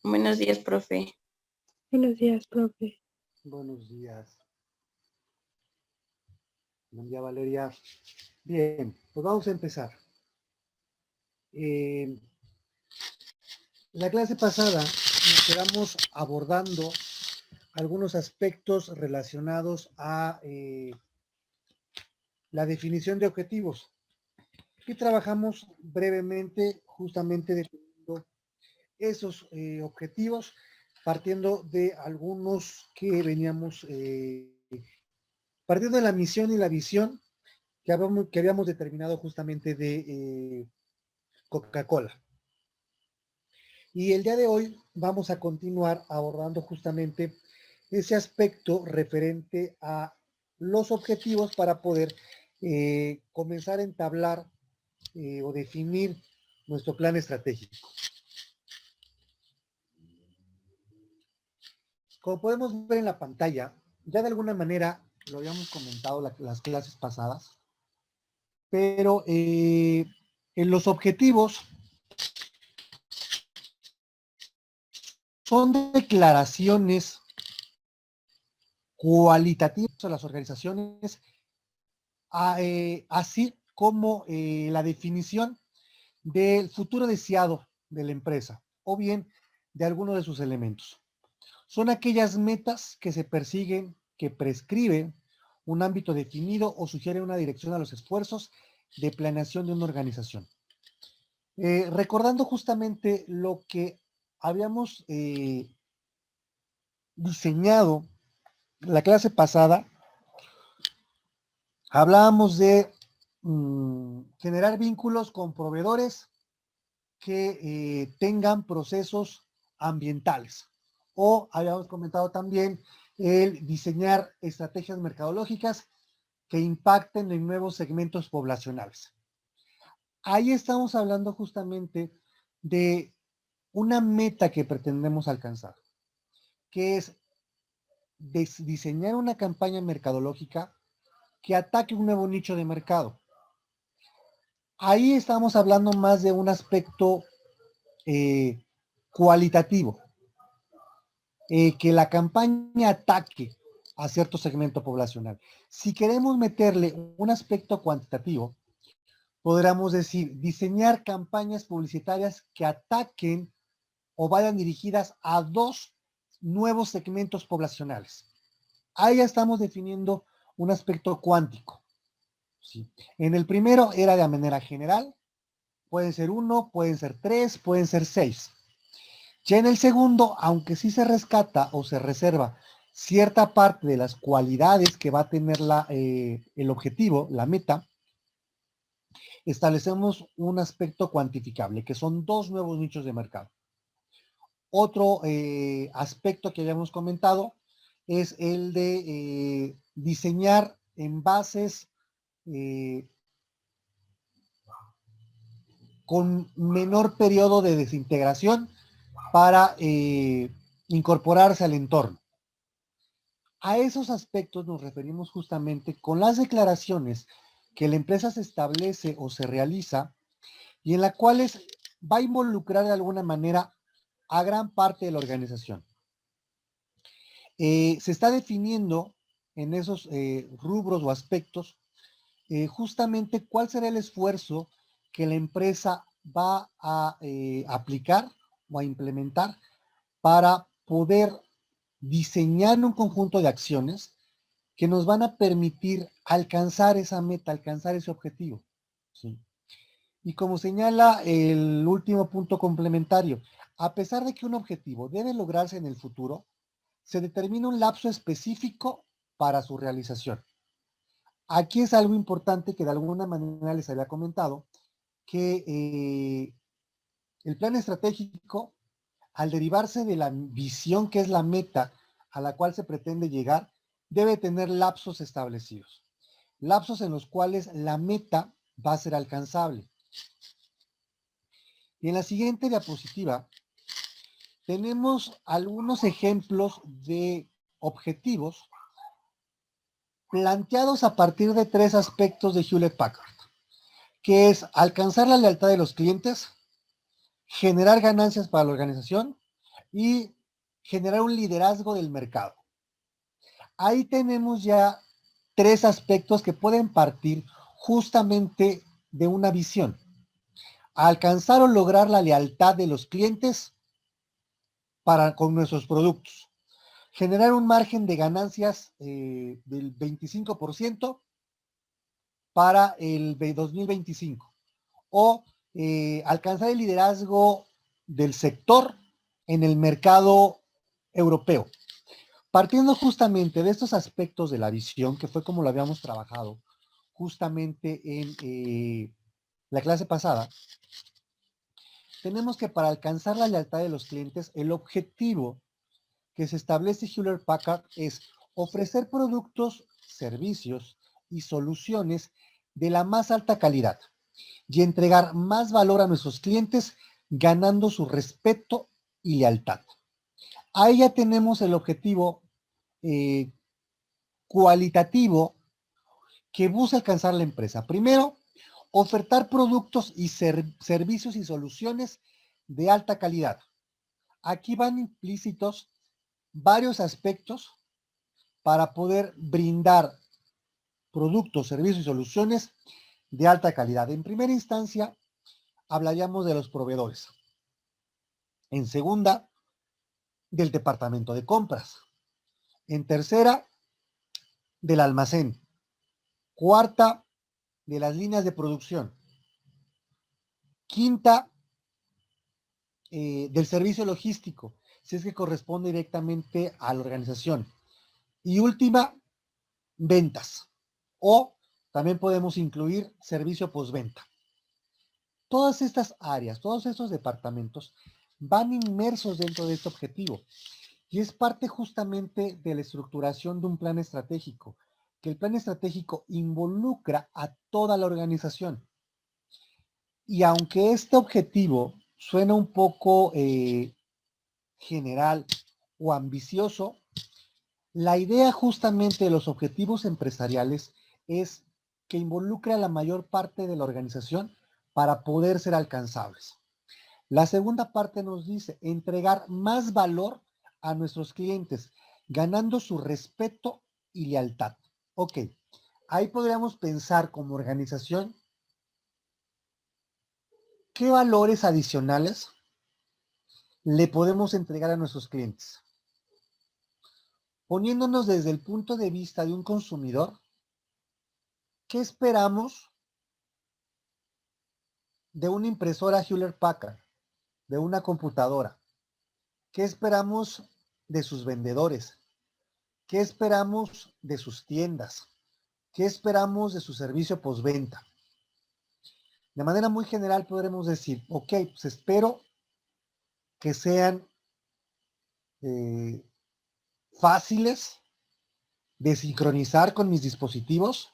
Buenos días, profe. Buenos días, profe. Buenos días. Buen día, Valeria. Bien, pues vamos a empezar. La clase pasada nos quedamos abordando algunos aspectos relacionados a la definición de objetivos. Y trabajamos brevemente justamente definiendo esos objetivos, partiendo de algunos que veníamos, partiendo de la misión y la visión que habíamos determinado justamente de Coca-Cola. Y el día de hoy vamos a continuar abordando justamente ese aspecto referente a los objetivos para poder comenzar a entablar o definir nuestro plan estratégico. Como podemos ver en la pantalla, ya de alguna manera lo habíamos comentado las clases pasadas, pero en los objetivos son declaraciones cualitativas a las organizaciones, así como la definición del futuro deseado de la empresa o bien de alguno de sus elementos. Son aquellas metas que se persiguen, que prescriben un ámbito definido o sugieren una dirección a los esfuerzos de planeación de una organización. Recordando justamente lo que habíamos diseñado la clase pasada, hablábamos de generar vínculos con proveedores que tengan procesos ambientales. O habíamos comentado también el diseñar estrategias mercadológicas que impacten en nuevos segmentos poblacionales. Ahí estamos hablando justamente de una meta que pretendemos alcanzar, que es diseñar una campaña mercadológica que ataque un nuevo nicho de mercado. Ahí estamos hablando más de un aspecto cualitativo, que la campaña ataque a cierto segmento poblacional. Si queremos meterle un aspecto cuantitativo, podríamos decir diseñar campañas publicitarias que ataquen o vayan dirigidas a dos nuevos segmentos poblacionales. Ahí ya estamos definiendo un aspecto cuántico. ¿Sí? En el primero era de manera general, pueden ser 1, pueden ser 3, pueden ser 6. Ya en el segundo, aunque sí se rescata o se reserva cierta parte de las cualidades que va a tener el objetivo, la meta, establecemos un aspecto cuantificable, que son dos nuevos nichos de mercado. Otro aspecto que habíamos comentado es el de diseñar envases con menor periodo de desintegración para incorporarse al entorno. A esos aspectos nos referimos justamente con las declaraciones que la empresa se establece o se realiza y en las cuales va a involucrar de alguna manera a gran parte de la organización. Se está definiendo en esos rubros o aspectos justamente cuál será el esfuerzo que la empresa va a aplicar o a implementar para poder diseñar un conjunto de acciones que nos van a permitir alcanzar esa meta, alcanzar ese objetivo. ¿Sí? Y como señala el último punto complementario, a pesar de que un objetivo debe lograrse en el futuro, se determina un lapso específico para su realización. Aquí es algo importante que de alguna manera les había comentado, que el plan estratégico, al derivarse de la visión que es la meta a la cual se pretende llegar, debe tener lapsos establecidos. Lapsos en los cuales la meta va a ser alcanzable. Y en la siguiente diapositiva tenemos algunos ejemplos de objetivos planteados a partir de tres aspectos de Hewlett Packard, que es alcanzar la lealtad de los clientes, generar ganancias para la organización y generar un liderazgo del mercado. Ahí tenemos ya tres aspectos que pueden partir justamente de una visión. Alcanzar o lograr la lealtad de los clientes con nuestros productos. Generar un margen de ganancias del 25% para el 2025. O alcanzar el liderazgo del sector en el mercado europeo. Partiendo justamente de estos aspectos de la visión, que fue como lo habíamos trabajado justamente en la clase pasada, tenemos que para alcanzar la lealtad de los clientes, el objetivo que se establece Hewlett Packard es ofrecer productos, servicios y soluciones de la más alta calidad y entregar más valor a nuestros clientes, ganando su respeto y lealtad. Ahí ya tenemos el objetivo cualitativo que busca alcanzar la empresa. Primero, ofertar productos y servicios y soluciones de alta calidad. Aquí van implícitos varios aspectos para poder brindar productos, servicios y soluciones de alta calidad. En primera instancia, hablaríamos de los proveedores. En segunda, del departamento de compras. En tercera, del almacén. Cuarta, de las líneas de producción. Quinta, del servicio logístico, si es que corresponde directamente a la organización. Y última, ventas. O también podemos incluir servicio postventa. Todas estas áreas, todos estos departamentos van inmersos dentro de este objetivo y es parte justamente de la estructuración de un plan estratégico, que el plan estratégico involucra a toda la organización. Y aunque este objetivo suena un poco general o ambicioso, la idea justamente de los objetivos empresariales es que involucre a la mayor parte de la organización para poder ser alcanzables. La segunda parte nos dice entregar más valor a nuestros clientes, ganando su respeto y lealtad. Ok, ahí podríamos pensar como organización qué valores adicionales le podemos entregar a nuestros clientes. Poniéndonos desde el punto de vista de un consumidor, ¿qué esperamos de una impresora Hewlett Packard, de una computadora? ¿Qué esperamos de sus vendedores? ¿Qué esperamos de sus tiendas? ¿Qué esperamos de su servicio postventa? De manera muy general podremos decir, ok, pues espero que sean fáciles de sincronizar con mis dispositivos,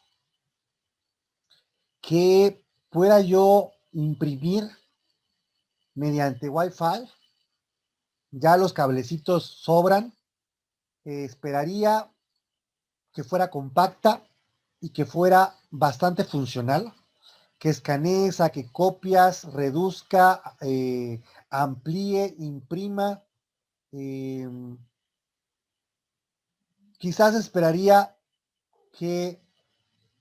que pueda yo imprimir mediante Wi-Fi, ya los cablecitos sobran, esperaría que fuera compacta y que fuera bastante funcional, que escanee, saque copias, reduzca, amplíe, imprima. Quizás esperaría que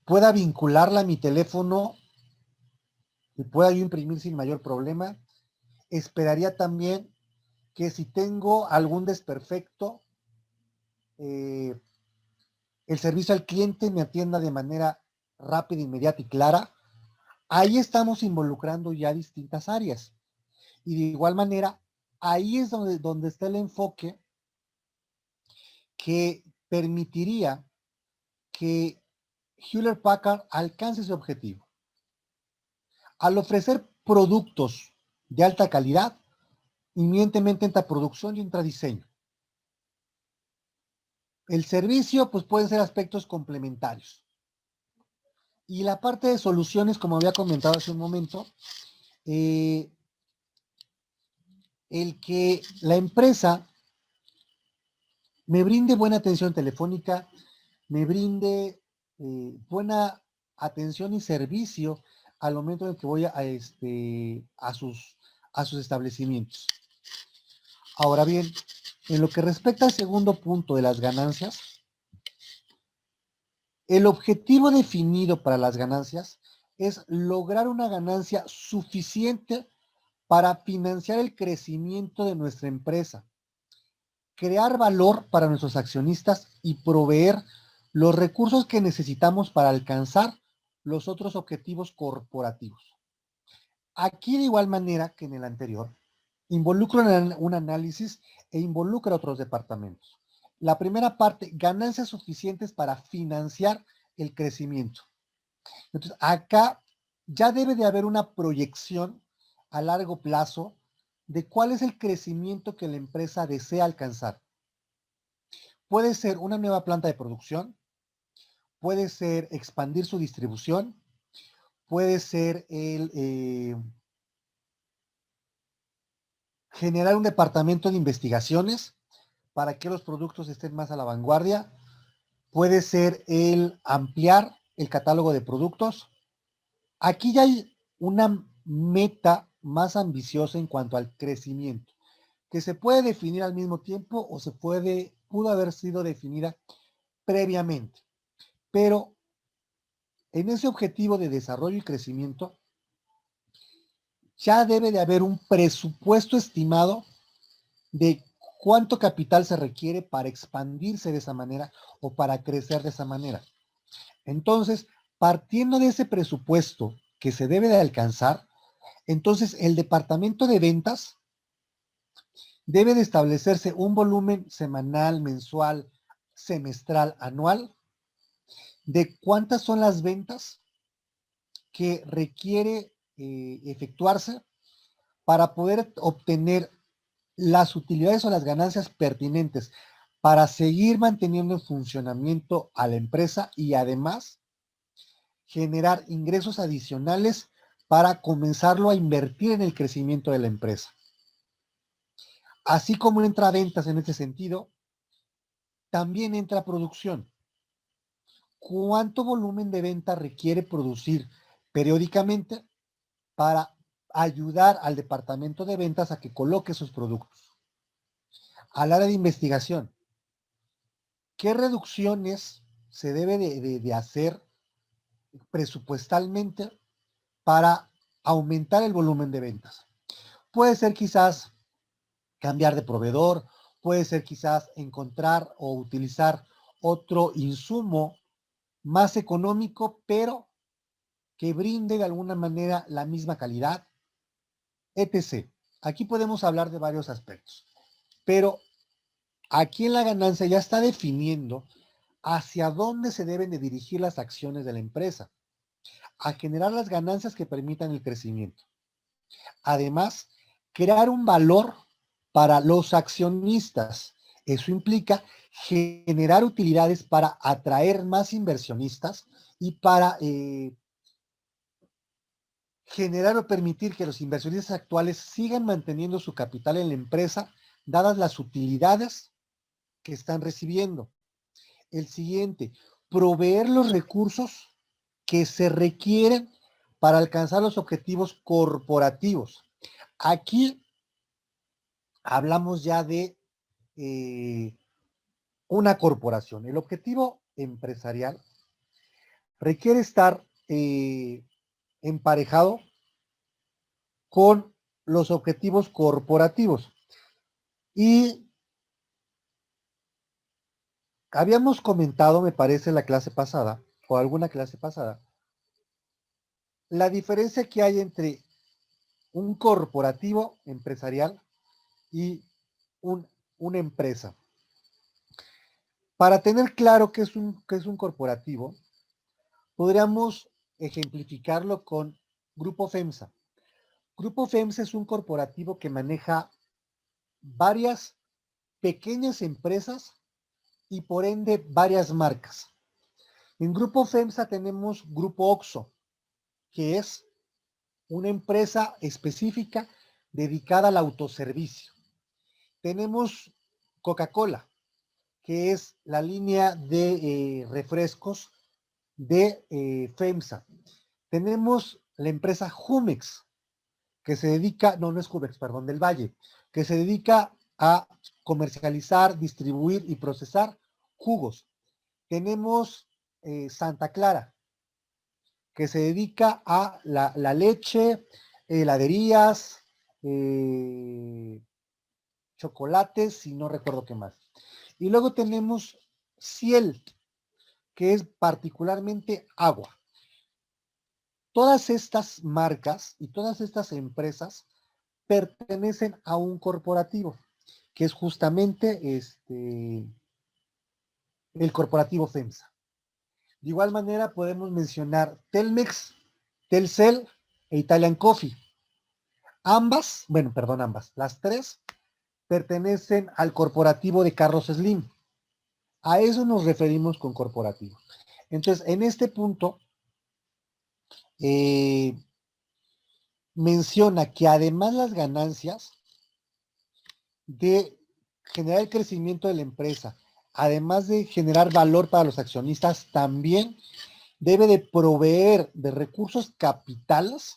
pueda vincularla a mi teléfono y pueda yo imprimir sin mayor problema. Esperaría también que si tengo algún desperfecto, el servicio al cliente me atienda de manera rápida, inmediata y clara. Ahí estamos involucrando ya distintas áreas. Y de igual manera, ahí es donde está el enfoque que permitiría que Hewlett Packard alcance ese objetivo. Al ofrecer productos de alta calidad, inminentemente entra producción y entra diseño. El servicio, pues pueden ser aspectos complementarios. Y la parte de soluciones, como había comentado hace un momento, el que la empresa me brinde buena atención telefónica, me brinde buena atención y servicio al momento en que voy a sus establecimientos. Ahora bien, en lo que respecta al segundo punto de las ganancias, el objetivo definido para las ganancias es lograr una ganancia suficiente para financiar el crecimiento de nuestra empresa, crear valor para nuestros accionistas y proveer los recursos que necesitamos para alcanzar los otros objetivos corporativos. Aquí, de igual manera que en el anterior, involucra un análisis e involucra otros departamentos. La primera parte, ganancias suficientes para financiar el crecimiento. Entonces, acá ya debe de haber una proyección a largo plazo de cuál es el crecimiento que la empresa desea alcanzar. Puede ser una nueva planta de producción, puede ser expandir su distribución, puede ser el generar un departamento de investigaciones para que los productos estén más a la vanguardia, puede ser el ampliar el catálogo de productos. Aquí ya hay una meta más ambiciosa en cuanto al crecimiento, que se puede definir al mismo tiempo o pudo haber sido definida previamente. Pero en ese objetivo de desarrollo y crecimiento, ya debe de haber un presupuesto estimado de cuánto capital se requiere para expandirse de esa manera o para crecer de esa manera. Entonces, partiendo de ese presupuesto que se debe de alcanzar, entonces el departamento de ventas debe de establecerse un volumen semanal, mensual, semestral, anual, de cuántas son las ventas que requiere efectuarse para poder obtener las utilidades o las ganancias pertinentes para seguir manteniendo en funcionamiento a la empresa y además generar ingresos adicionales para comenzarlo a invertir en el crecimiento de la empresa. Así como entra ventas en este sentido, también entra producción. ¿Cuánto volumen de venta requiere producir periódicamente para ayudar al departamento de ventas a que coloque sus productos? Al área de investigación, ¿qué reducciones se debe de hacer presupuestalmente para aumentar el volumen de ventas? Puede ser quizás cambiar de proveedor, puede ser quizás encontrar o utilizar otro insumo más económico, pero que brinde de alguna manera la misma calidad, etc. Aquí podemos hablar de varios aspectos, pero aquí en la ganancia ya está definiendo hacia dónde se deben de dirigir las acciones de la empresa, a generar las ganancias que permitan el crecimiento. Además, crear un valor para los accionistas. Eso implica generar utilidades para atraer más inversionistas y para generar o permitir que los inversionistas actuales sigan manteniendo su capital en la empresa, dadas las utilidades que están recibiendo. El siguiente, proveer los recursos que se requieren para alcanzar los objetivos corporativos. Aquí hablamos ya de una corporación. El objetivo empresarial requiere estar emparejado con los objetivos corporativos. Y habíamos comentado, me parece, la clase pasada, o alguna clase pasada, la diferencia que hay entre un corporativo empresarial y una empresa. Para tener claro qué es un corporativo, podríamos ejemplificarlo con Grupo FEMSA. Grupo FEMSA es un corporativo que maneja varias pequeñas empresas y por ende varias marcas. En Grupo FEMSA tenemos Grupo OXXO, que es una empresa específica dedicada al autoservicio. Tenemos Coca-Cola, que es la línea de refrescos de FEMSA. Tenemos la empresa Jumex, que se dedica, no es Jumex, perdón, del Valle, que se dedica a comercializar, distribuir y procesar jugos. Tenemos Santa Clara, que se dedica a la leche, heladerías, chocolates y no recuerdo qué más. Y luego tenemos Ciel, que es particularmente agua. Todas estas marcas y todas estas empresas pertenecen a un corporativo, que es justamente el corporativo FEMSA. De igual manera podemos mencionar Telmex, Telcel e Italian Coffee. Ambas, las tres pertenecen al corporativo de Carlos Slim. A eso nos referimos con corporativo. Entonces, en este punto, menciona que además las ganancias de generar el crecimiento de la empresa, además de generar valor para los accionistas, también debe de proveer de recursos capitales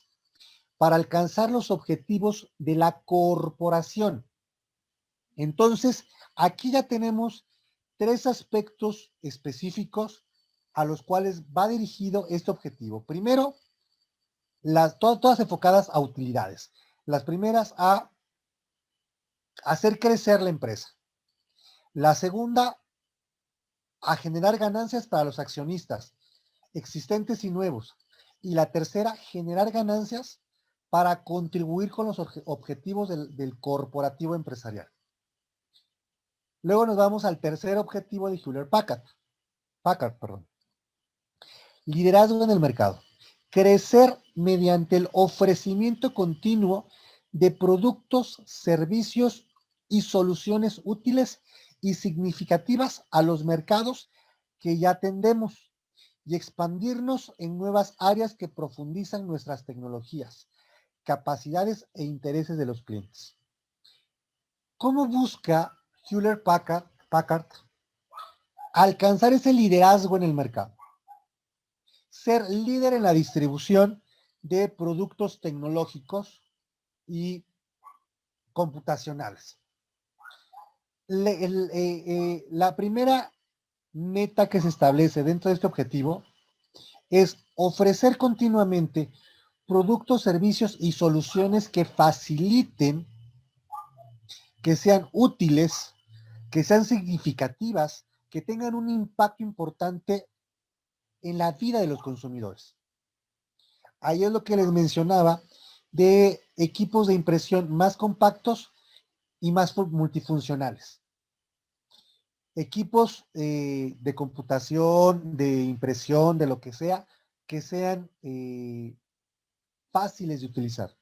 para alcanzar los objetivos de la corporación. Entonces, aquí ya tenemos tres aspectos específicos a los cuales va dirigido este objetivo. Primero, todas enfocadas a utilidades. Las primeras a hacer crecer la empresa. La segunda, a generar ganancias para los accionistas existentes y nuevos. Y la tercera, generar ganancias para contribuir con los objetivos del corporativo empresarial. Luego nos vamos al tercer objetivo de Hewlett Packard. Liderazgo en el mercado. Crecer mediante el ofrecimiento continuo de productos, servicios y soluciones útiles y significativas a los mercados que ya atendemos y expandirnos en nuevas áreas que profundizan nuestras tecnologías, capacidades e intereses de los clientes. ¿Cómo busca Hewlett Packard alcanzar ese liderazgo en el mercado? Ser líder en la distribución de productos tecnológicos y computacionales. La primera meta que se establece dentro de este objetivo es ofrecer continuamente productos, servicios y soluciones que faciliten, que sean útiles, que sean significativas, que tengan un impacto importante en la vida de los consumidores. Ahí es lo que les mencionaba de equipos de impresión más compactos y más multifuncionales. Equipos de computación, de impresión, de lo que sea, que sean fáciles de utilizar,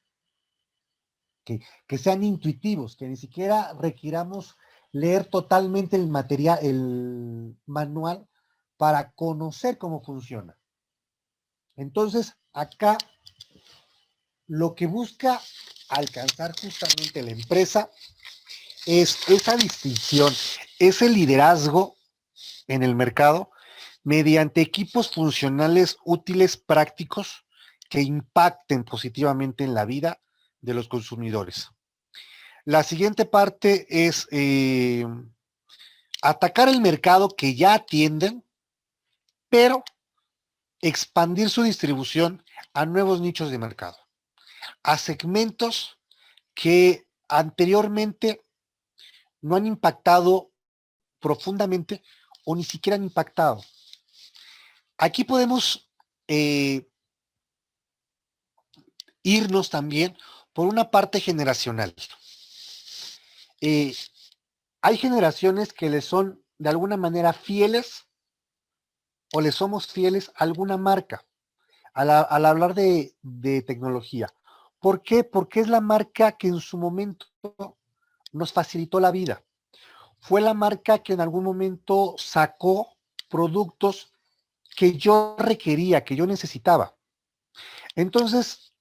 que sean intuitivos, que ni siquiera requiramos leer totalmente el material, el manual, para conocer cómo funciona. Entonces, acá lo que busca alcanzar justamente la empresa es esa distinción, ese liderazgo en el mercado mediante equipos funcionales útiles, prácticos, que impacten positivamente en la vida de los consumidores. La siguiente parte es atacar el mercado que ya atienden, pero expandir su distribución a nuevos nichos de mercado, a segmentos que anteriormente no han impactado profundamente o ni siquiera han impactado. Aquí podemos irnos también por una parte generacional. Hay generaciones que le son de alguna manera fieles o le somos fieles a alguna marca al hablar de tecnología. ¿Por qué? Porque es la marca que en su momento nos facilitó la vida. Fue la marca que en algún momento sacó productos que yo requería, que yo necesitaba. Entonces,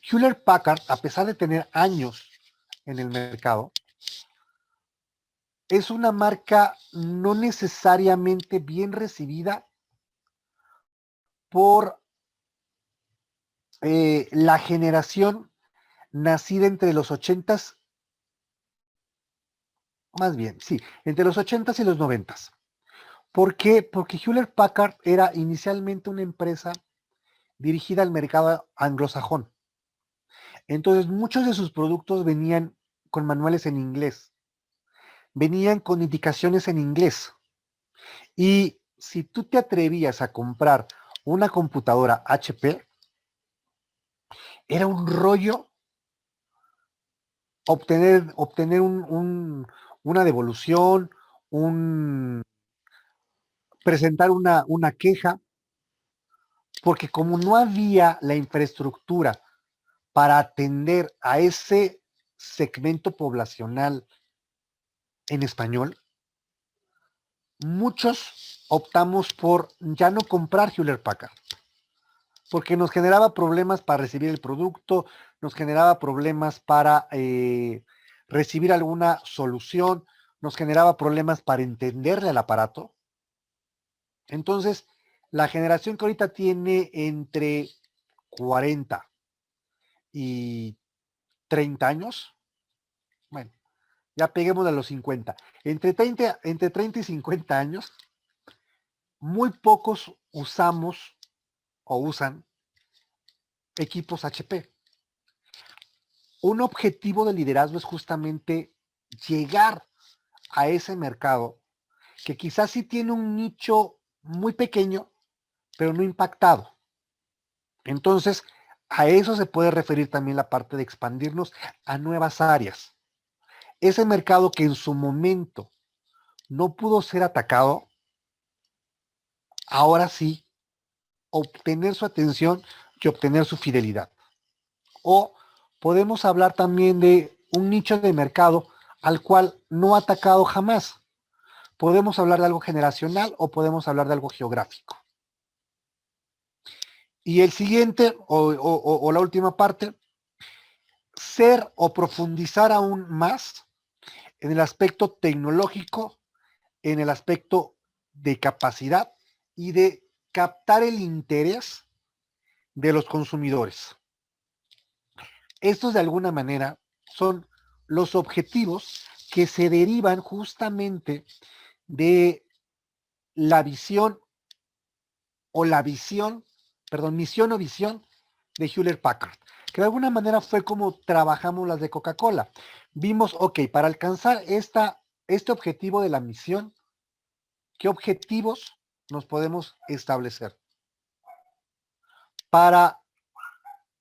Hewlett Packard, a pesar de tener años en el mercado, es una marca no necesariamente bien recibida por la generación nacida entre los 80s más bien, sí, entre los 80s y los 90s. ¿Por qué? Porque Hewlett Packard era inicialmente una empresa dirigida al mercado anglosajón. Entonces, muchos de sus productos venían con manuales en inglés, venían con indicaciones en inglés. Y si tú te atrevías a comprar una computadora HP, era un rollo obtener una devolución, presentar una queja, porque como no había la infraestructura para atender a ese segmento poblacional en español, muchos optamos por ya no comprar Hewlett Packard, porque nos generaba problemas para recibir el producto, nos generaba problemas para recibir alguna solución, nos generaba problemas para entenderle al aparato. Entonces, la generación que ahorita tiene entre 40 y 30 años, bueno, ya peguemos a los 50, entre 30 y 50 años, muy pocos usamos o usan equipos HP. Un objetivo de liderazgo es justamente llegar a ese mercado que quizás sí tiene un nicho muy pequeño, pero no impactado. Entonces, a eso se puede referir también la parte de expandirnos a nuevas áreas. Ese mercado que en su momento no pudo ser atacado, ahora sí, obtener su atención y obtener su fidelidad. O podemos hablar también de un nicho de mercado al cual no ha atacado jamás. Podemos hablar de algo generacional o podemos hablar de algo geográfico. Y el siguiente o la última parte, ser o profundizar aún más en el aspecto tecnológico, en el aspecto de capacidad y de captar el interés de los consumidores. Estos de alguna manera son los objetivos que se derivan justamente de la visión misión o visión de Hewlett Packard, que de alguna manera fue como trabajamos las de Coca-Cola. Vimos, ok, para alcanzar este objetivo de la misión, ¿qué objetivos nos podemos establecer? Para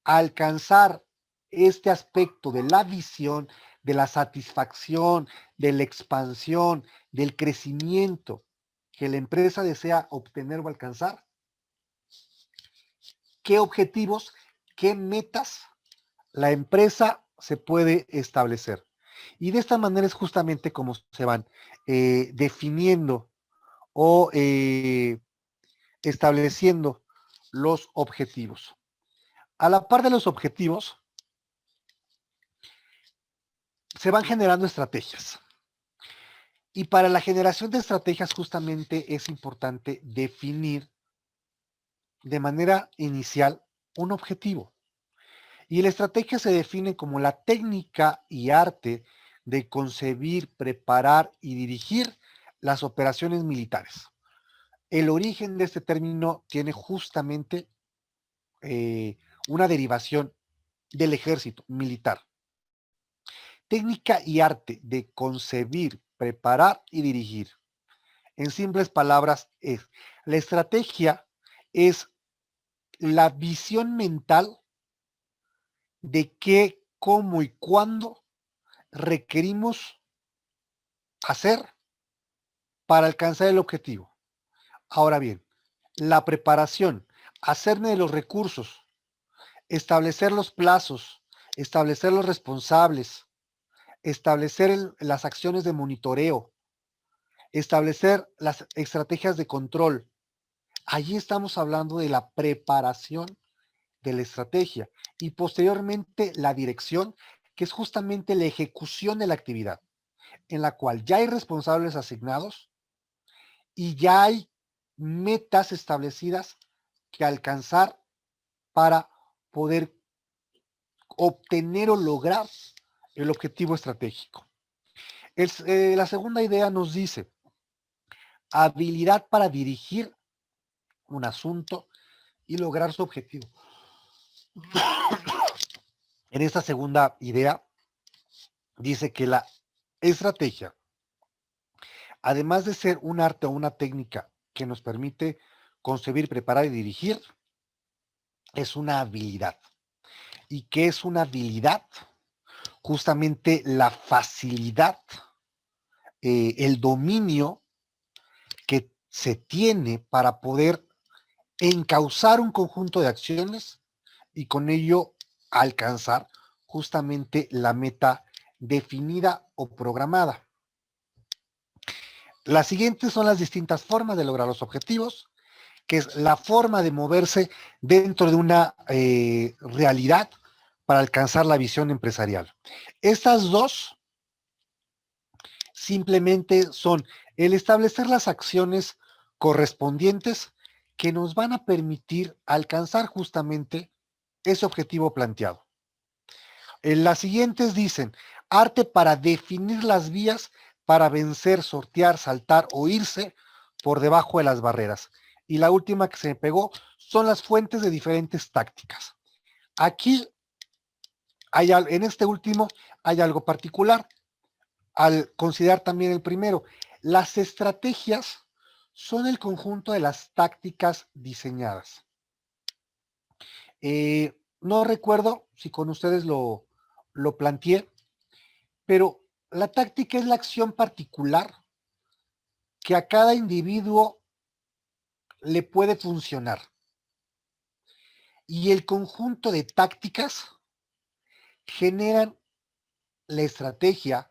alcanzar este aspecto de la visión, de la satisfacción, de la expansión, del crecimiento que la empresa desea obtener o alcanzar, ¿qué objetivos, qué metas la empresa se puede establecer? Y de esta manera es justamente como se van definiendo o estableciendo los objetivos. A la par de los objetivos, se van generando estrategias. Y para la generación de estrategias justamente es importante definir de manera inicial un objetivo. Y la estrategia se define como la técnica y arte de concebir, preparar y dirigir las operaciones militares. El origen de este término tiene justamente una derivación del ejército militar. Técnica y arte de concebir, preparar y dirigir. En simples palabras, la estrategia es la visión mental de qué, cómo y cuándo requerimos hacer para alcanzar el objetivo. Ahora bien, la preparación, hacerme de los recursos, establecer los plazos, establecer los responsables, establecer las acciones de monitoreo, establecer las estrategias de control. Allí estamos hablando de la preparación de la estrategia y posteriormente la dirección, que es justamente la ejecución de la actividad, en la cual ya hay responsables asignados y ya hay metas establecidas que alcanzar para poder obtener o lograr el objetivo estratégico. La segunda idea nos dice habilidad para dirigir un asunto y lograr su objetivo. En esta segunda idea dice que la estrategia, además de ser un arte o una técnica que nos permite concebir, preparar y dirigir, es una habilidad. ¿Y qué es una habilidad? Justamente la facilidad, el dominio que se tiene para poder encauzar un conjunto de acciones y con ello alcanzar justamente la meta definida o programada. Las siguientes son las distintas formas de lograr los objetivos, que es la forma de moverse dentro de una realidad para alcanzar la visión empresarial. Estas dos simplemente son el establecer las acciones correspondientes que nos van a permitir alcanzar justamente ese objetivo planteado. Las siguientes dicen, arte para definir las vías para vencer, sortear, saltar o irse por debajo de las barreras. Y la última que se me pegó son las fuentes de diferentes tácticas. Aquí, en este último, hay algo particular. Al considerar también el primero, las estrategias son el conjunto de las tácticas diseñadas. No recuerdo si con ustedes lo planteé, pero la táctica es la acción particular que a cada individuo le puede funcionar. Y el conjunto de tácticas generan la estrategia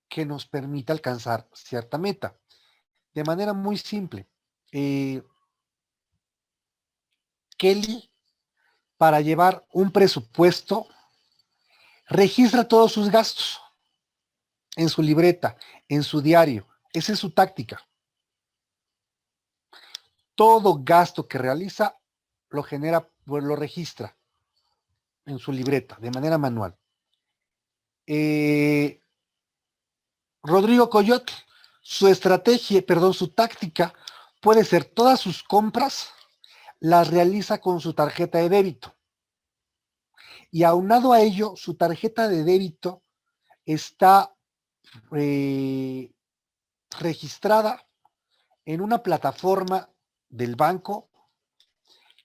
que nos permite alcanzar cierta meta. De manera muy simple, Kelly, para llevar un presupuesto, registra todos sus gastos en su libreta, en su diario. Esa es su táctica. Todo gasto que realiza lo genera, pues lo registra en su libreta de manera manual. Rodrigo Coyot, su táctica puede ser todas sus compras las realiza con su tarjeta de débito. Y aunado a ello, su tarjeta de débito está registrada en una plataforma del banco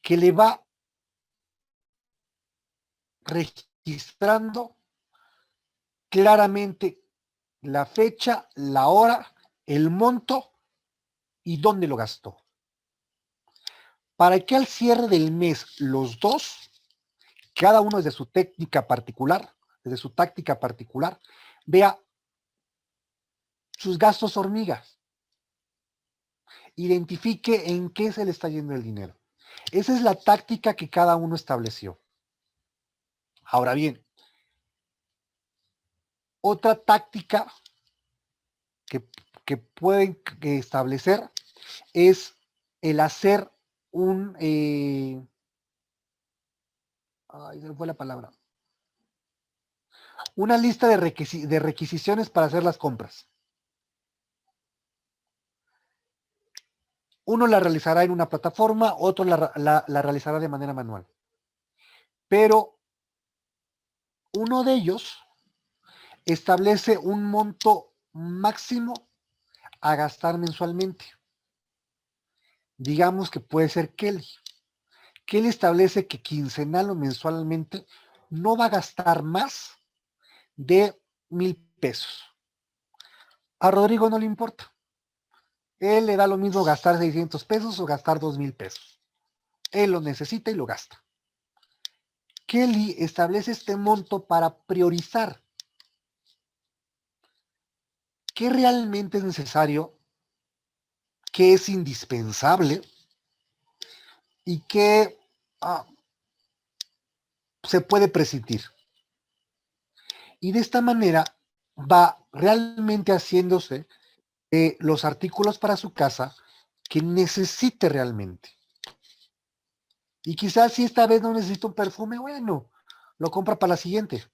que le va registrando claramente la fecha, la hora, el monto y dónde lo gastó. Para que al cierre del mes los dos, cada uno desde su técnica particular, desde su táctica particular, vea sus gastos hormigas, identifique en qué se le está yendo el dinero. Esa es la táctica que cada uno estableció. Ahora bien, otra táctica que pueden establecer es el hacer un... ay, se me fue la palabra. Una lista de requisiciones para hacer las compras. Uno la realizará en una plataforma, otro la realizará de manera manual. Pero uno de ellos establece un monto máximo a gastar mensualmente. Digamos que puede ser Kelly. Kelly establece que quincenal o mensualmente no va a gastar más de 1,000 pesos. A Rodrigo no le importa. Él le da lo mismo gastar 600 pesos o gastar 2,000 pesos. Él lo necesita y lo gasta. Kelly establece este monto para priorizar qué realmente es necesario, qué es indispensable y qué se puede prescindir. Y de esta manera va realmente haciéndose los artículos para su casa que necesite realmente. Y quizás si esta vez no necesita un perfume, bueno, lo compra para la siguiente.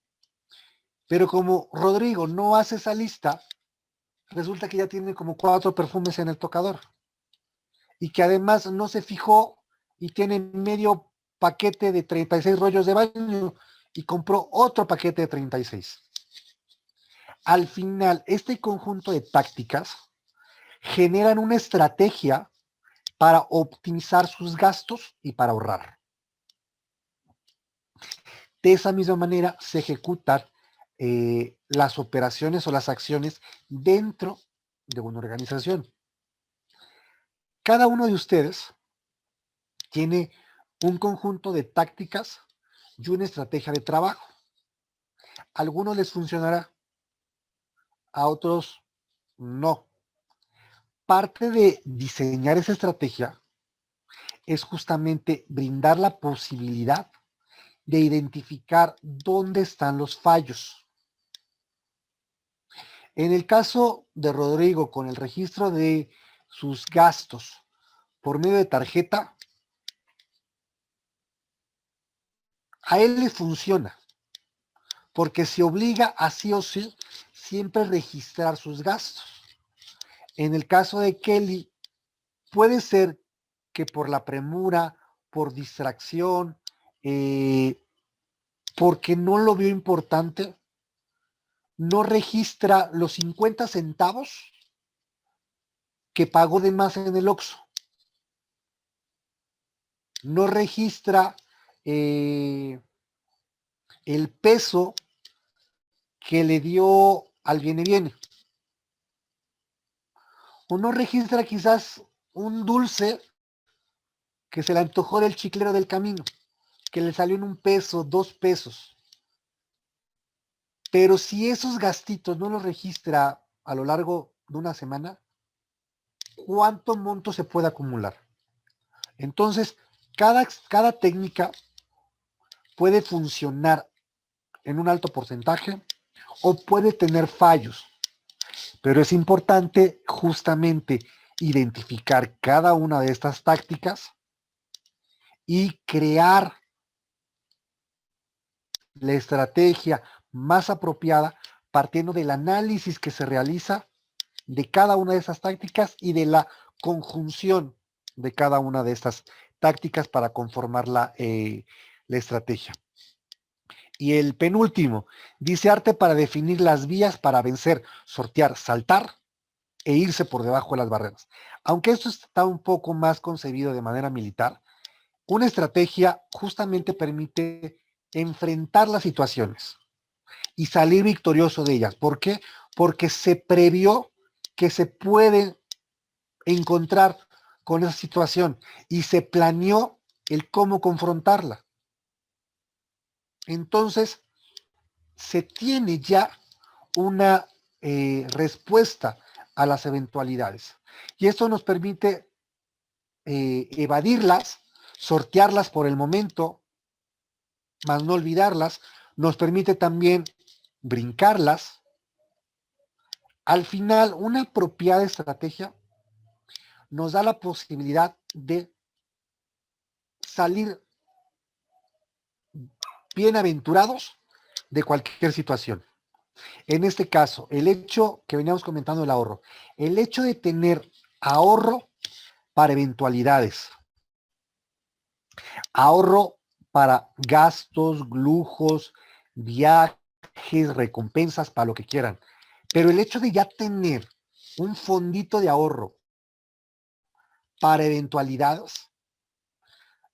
Pero como Rodrigo no hace esa lista, resulta que ya tiene como 4 perfumes en el tocador y que además no se fijó y tiene medio paquete de 36 rollos de baño y compró otro paquete de 36. Al final, este conjunto de tácticas generan una estrategia para optimizar sus gastos y para ahorrar. De esa misma manera se ejecutan las operaciones o las acciones dentro de una organización. Cada uno de ustedes tiene un conjunto de tácticas y una estrategia de trabajo. A algunos les funcionará, a otros no. Parte de diseñar esa estrategia es justamente brindar la posibilidad de identificar dónde están los fallos. En el caso de Rodrigo, con el registro de sus gastos por medio de tarjeta, a él le funciona, porque se obliga a sí o sí siempre registrar sus gastos. En el caso de Kelly, puede ser que por la premura, por distracción, porque no lo vio importante, no registra los 50 centavos que pagó de más en el Oxxo. No registra el peso que le dio al viene. O no registra quizás un dulce que se le antojó del chiclero del camino, que le salió en 1 peso, 2 pesos. Pero si esos gastitos no los registra a lo largo de una semana, ¿cuánto monto se puede acumular? Entonces, cada técnica puede funcionar en un alto porcentaje o puede tener fallos, pero es importante justamente identificar cada una de estas tácticas y crear la estrategia más apropiada partiendo del análisis que se realiza de cada una de esas tácticas y de la conjunción de cada una de estas tácticas para conformar la estrategia. Y el penúltimo, dice arte para definir las vías para vencer, sortear, saltar e irse por debajo de las barreras. Aunque esto está un poco más concebido de manera militar, una estrategia justamente permite enfrentar las situaciones y salir victorioso de ellas. ¿Por qué? Porque se previó que se puede encontrar con esa situación y se planeó el cómo confrontarla. Entonces, se tiene ya una respuesta a las eventualidades. Y esto nos permite evadirlas, sortearlas por el momento, más no olvidarlas. Nos permite también brincarlas. Al final, una apropiada estrategia nos da la posibilidad de salir bienaventurados de cualquier situación. En este caso, el hecho que veníamos comentando del ahorro, el hecho de tener ahorro para eventualidades, ahorro para gastos, lujos, viajes, recompensas, para lo que quieran. Pero el hecho de ya tener un fondito de ahorro para eventualidades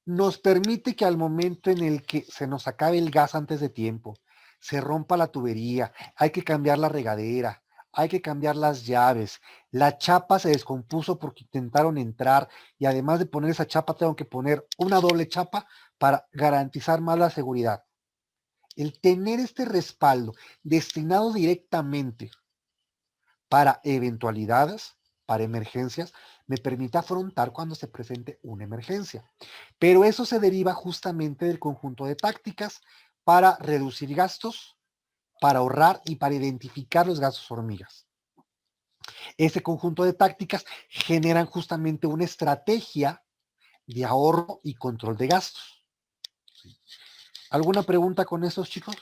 nos permite que al momento en el que se nos acabe el gas antes de tiempo, se rompa la tubería, hay que cambiar la regadera, hay que cambiar las llaves, la chapa se descompuso porque intentaron entrar y además de poner esa chapa tengo que poner una doble chapa para garantizar más la seguridad. El tener este respaldo destinado directamente para eventualidades, para emergencias, me permite afrontar cuando se presente una emergencia. Pero eso se deriva justamente del conjunto de tácticas para reducir gastos, para ahorrar y para identificar los gastos hormigas. Ese conjunto de tácticas generan justamente una estrategia de ahorro y control de gastos. ¿Alguna pregunta con esos, chicos?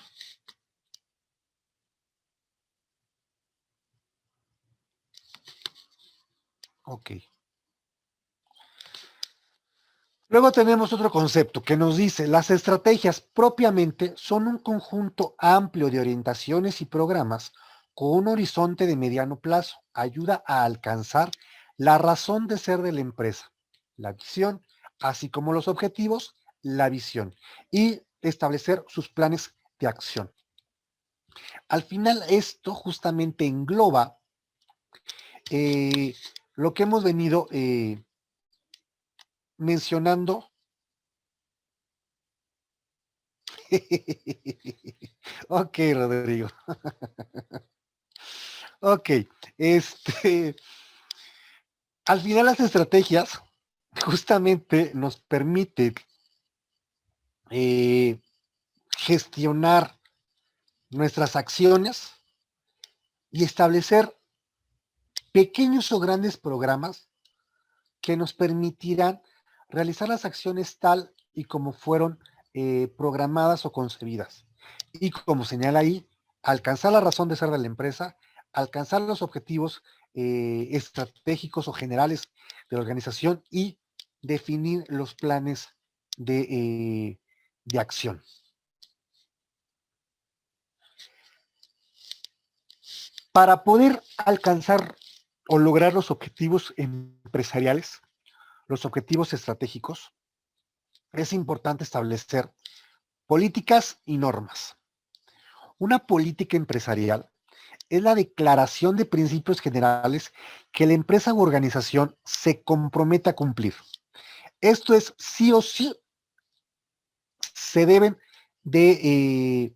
Ok. Luego tenemos otro concepto que nos dice, las estrategias propiamente son un conjunto amplio de orientaciones y programas con un horizonte de mediano plazo. Ayuda a alcanzar la razón de ser de la empresa, la visión, así como los objetivos, la visión, y establecer sus planes de acción. Al final, esto justamente engloba lo que hemos venido mencionando. Ok, Rodrigo. Ok, al final las estrategias justamente nos permiten eh, gestionar nuestras acciones y establecer pequeños o grandes programas que nos permitirán realizar las acciones tal y como fueron programadas o concebidas. Y como señala ahí, alcanzar la razón de ser de la empresa, alcanzar los objetivos estratégicos o generales de la organización y definir los planes de acción. Para poder alcanzar o lograr los objetivos empresariales, los objetivos estratégicos, es importante establecer políticas y normas. Una política empresarial es la declaración de principios generales que la empresa u organización se compromete a cumplir. Esto es sí o sí se deben de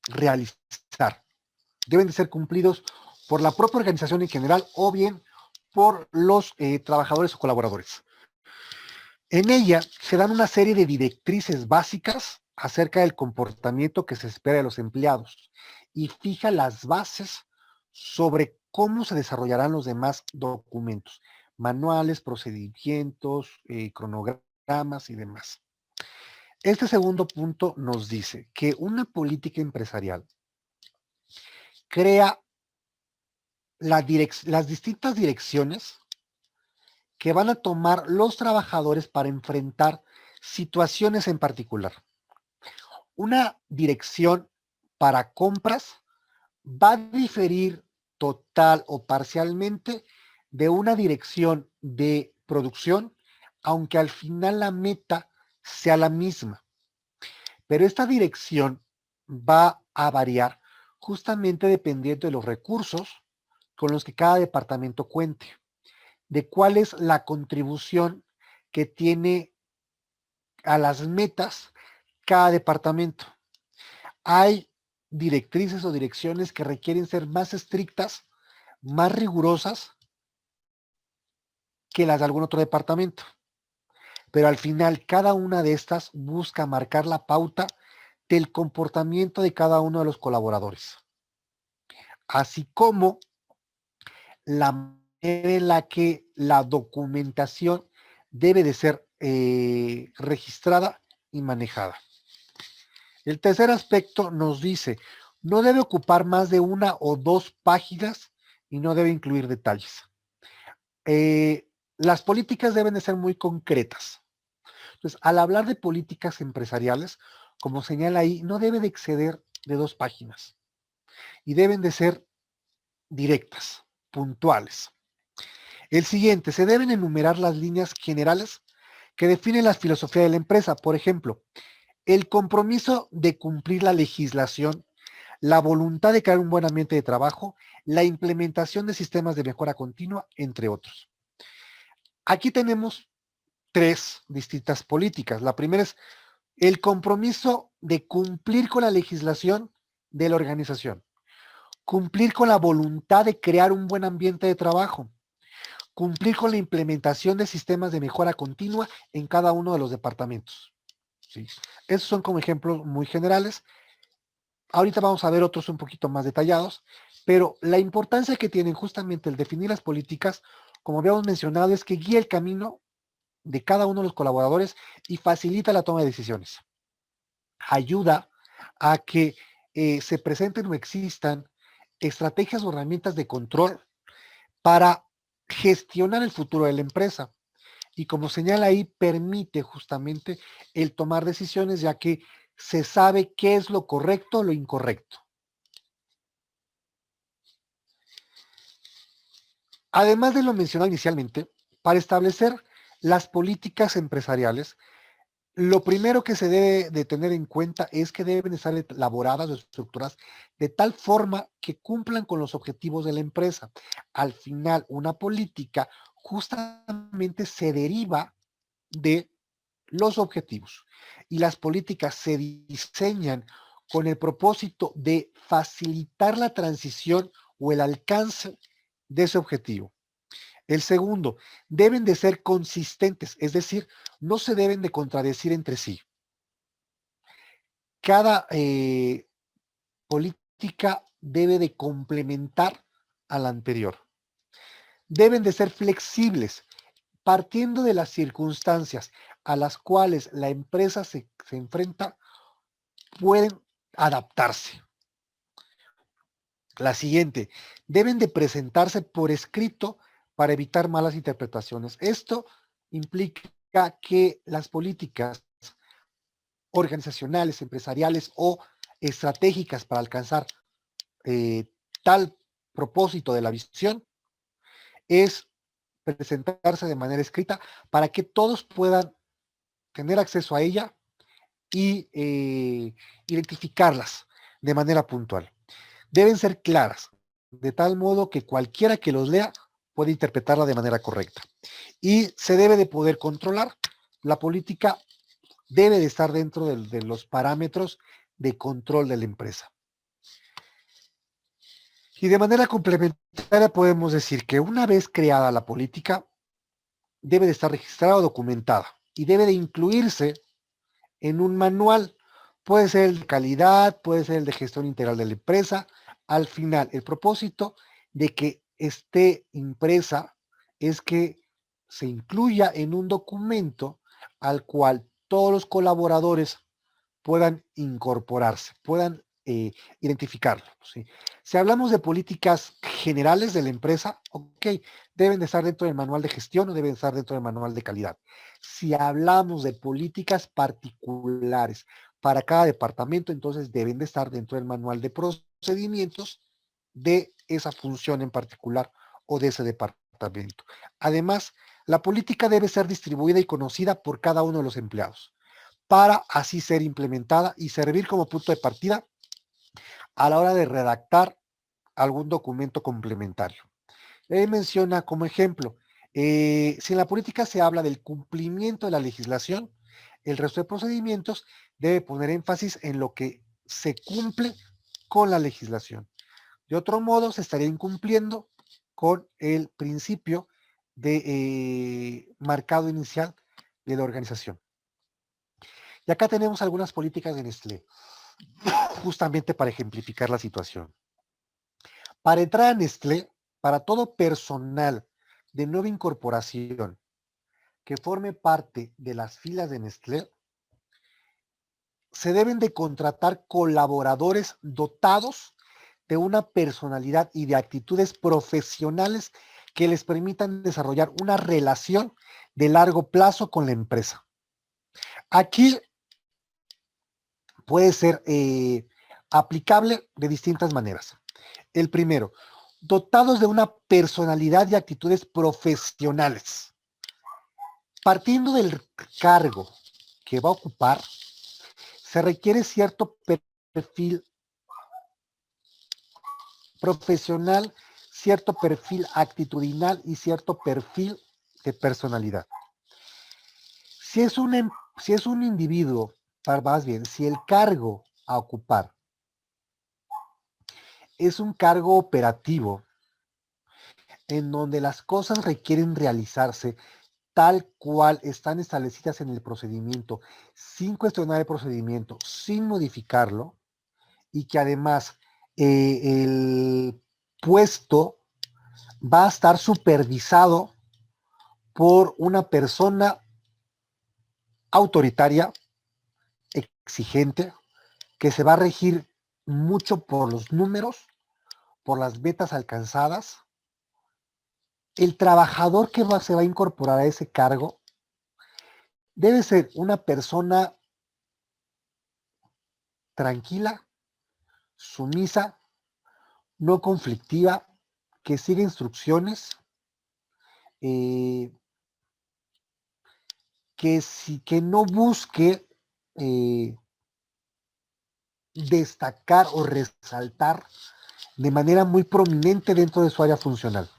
realizar, deben de ser cumplidos por la propia organización en general o bien por los trabajadores o colaboradores. En ella se dan una serie de directrices básicas acerca del comportamiento que se espera de los empleados y fija las bases sobre cómo se desarrollarán los demás documentos, manuales, procedimientos, cronogramas y demás. Este segundo punto nos dice que una política empresarial crea las distintas direcciones que van a tomar los trabajadores para enfrentar situaciones en particular. Una dirección para compras va a diferir total o parcialmente de una dirección de producción, aunque al final la meta sea la misma. Pero esta dirección va a variar justamente dependiendo de los recursos con los que cada departamento cuente, de cuál es la contribución que tiene a las metas cada departamento. Hay directrices o direcciones que requieren ser más estrictas, más rigurosas que las de algún otro departamento. Pero al final, cada una de estas busca marcar la pauta del comportamiento de cada uno de los colaboradores, así como la manera en la que la documentación debe de ser registrada y manejada. El tercer aspecto nos dice, no debe ocupar más de una o dos páginas y no debe incluir detalles. Las políticas deben de ser muy concretas. Entonces, al hablar de políticas empresariales, como señala ahí, no debe de exceder de 2 páginas y deben de ser directas, puntuales. El siguiente, se deben enumerar las líneas generales que definen la filosofía de la empresa. Por ejemplo, el compromiso de cumplir la legislación, la voluntad de crear un buen ambiente de trabajo, la implementación de sistemas de mejora continua, entre otros. Aquí tenemos 3 distintas políticas. La primera es el compromiso de cumplir con la legislación de la organización, cumplir con la voluntad de crear un buen ambiente de trabajo, cumplir con la implementación de sistemas de mejora continua en cada uno de los departamentos. ¿Sí? Esos son como ejemplos muy generales. Ahorita vamos a ver otros un poquito más detallados, pero la importancia que tienen justamente el definir las políticas, como habíamos mencionado, es que guía el camino de cada uno de los colaboradores y facilita la toma de decisiones. Ayuda a que se presenten o existan estrategias o herramientas de control para gestionar el futuro de la empresa. Y como señala ahí, permite justamente el tomar decisiones, ya que se sabe qué es lo correcto o lo incorrecto. Además de lo mencionado inicialmente, para establecer las políticas empresariales, lo primero que se debe de tener en cuenta es que deben estar elaboradas o estructuradas de tal forma que cumplan con los objetivos de la empresa. Al final, una política justamente se deriva de los objetivos y las políticas se diseñan con el propósito de facilitar la transición o el alcance de ese objetivo. El segundo, deben de ser consistentes, es decir, no se deben de contradecir entre sí. Cada política debe de complementar a la anterior. Deben de ser flexibles, partiendo de las circunstancias a las cuales la empresa se enfrenta, pueden adaptarse. La siguiente, deben de presentarse por escrito para evitar malas interpretaciones. Esto implica que las políticas organizacionales, empresariales o estratégicas para alcanzar eh, tal propósito de la visión es presentarse de manera escrita para que todos puedan tener acceso a ella y identificarlas de manera puntual. Deben ser claras, de tal modo que cualquiera que los lea puede interpretarla de manera correcta. Y se debe de poder controlar. La política debe de estar dentro de los parámetros de control de la empresa. Y de manera complementaria podemos decir que una vez creada la política, debe de estar registrada o documentada y debe de incluirse en un manual. Puede ser el de calidad, puede ser el de gestión integral de la empresa. Al final, el propósito de que esté impresa es que se incluya en un documento al cual todos los colaboradores puedan incorporarse, puedan identificarlo. ¿Sí? Si hablamos de políticas generales de la empresa, ok, deben de estar dentro del manual de gestión o deben estar dentro del manual de calidad. Si hablamos de políticas particulares para cada departamento, entonces deben de estar dentro del manual de procedimientos de esa función en particular o de ese departamento. Además, la política debe ser distribuida y conocida por cada uno de los empleados para así ser implementada y servir como punto de partida a la hora de redactar algún documento complementario. Él menciona como ejemplo, si en la política se habla del cumplimiento de la legislación, el resto de procedimientos debe poner énfasis en lo que se cumple con la legislación. De otro modo, se estaría incumpliendo con el principio de marcado inicial de la organización. Y acá tenemos algunas políticas de Nestlé, justamente para ejemplificar la situación. Para entrar a Nestlé, para todo personal de nueva incorporación que forme parte de las filas de Nestlé, se deben de contratar colaboradores dotados de una personalidad y de actitudes profesionales que les permitan desarrollar una relación de largo plazo con la empresa. Aquí puede ser aplicable de distintas maneras. El primero, dotados de una personalidad y actitudes profesionales. Partiendo del cargo que va a ocupar, se requiere cierto perfil profesional, cierto perfil actitudinal y cierto perfil de personalidad. Si es un individuo, más bien, si el cargo a ocupar es un cargo operativo en donde las cosas requieren realizarse tal cual están establecidas en el procedimiento, sin cuestionar el procedimiento, sin modificarlo, y que además el puesto va a estar supervisado por una persona autoritaria, exigente, que se va a regir mucho por los números, por las metas alcanzadas el trabajador que se va a incorporar a ese cargo debe ser una persona tranquila, sumisa, no conflictiva, que siga instrucciones, eh, que no busque eh, destacar o resaltar de manera muy prominente dentro de su área funcional.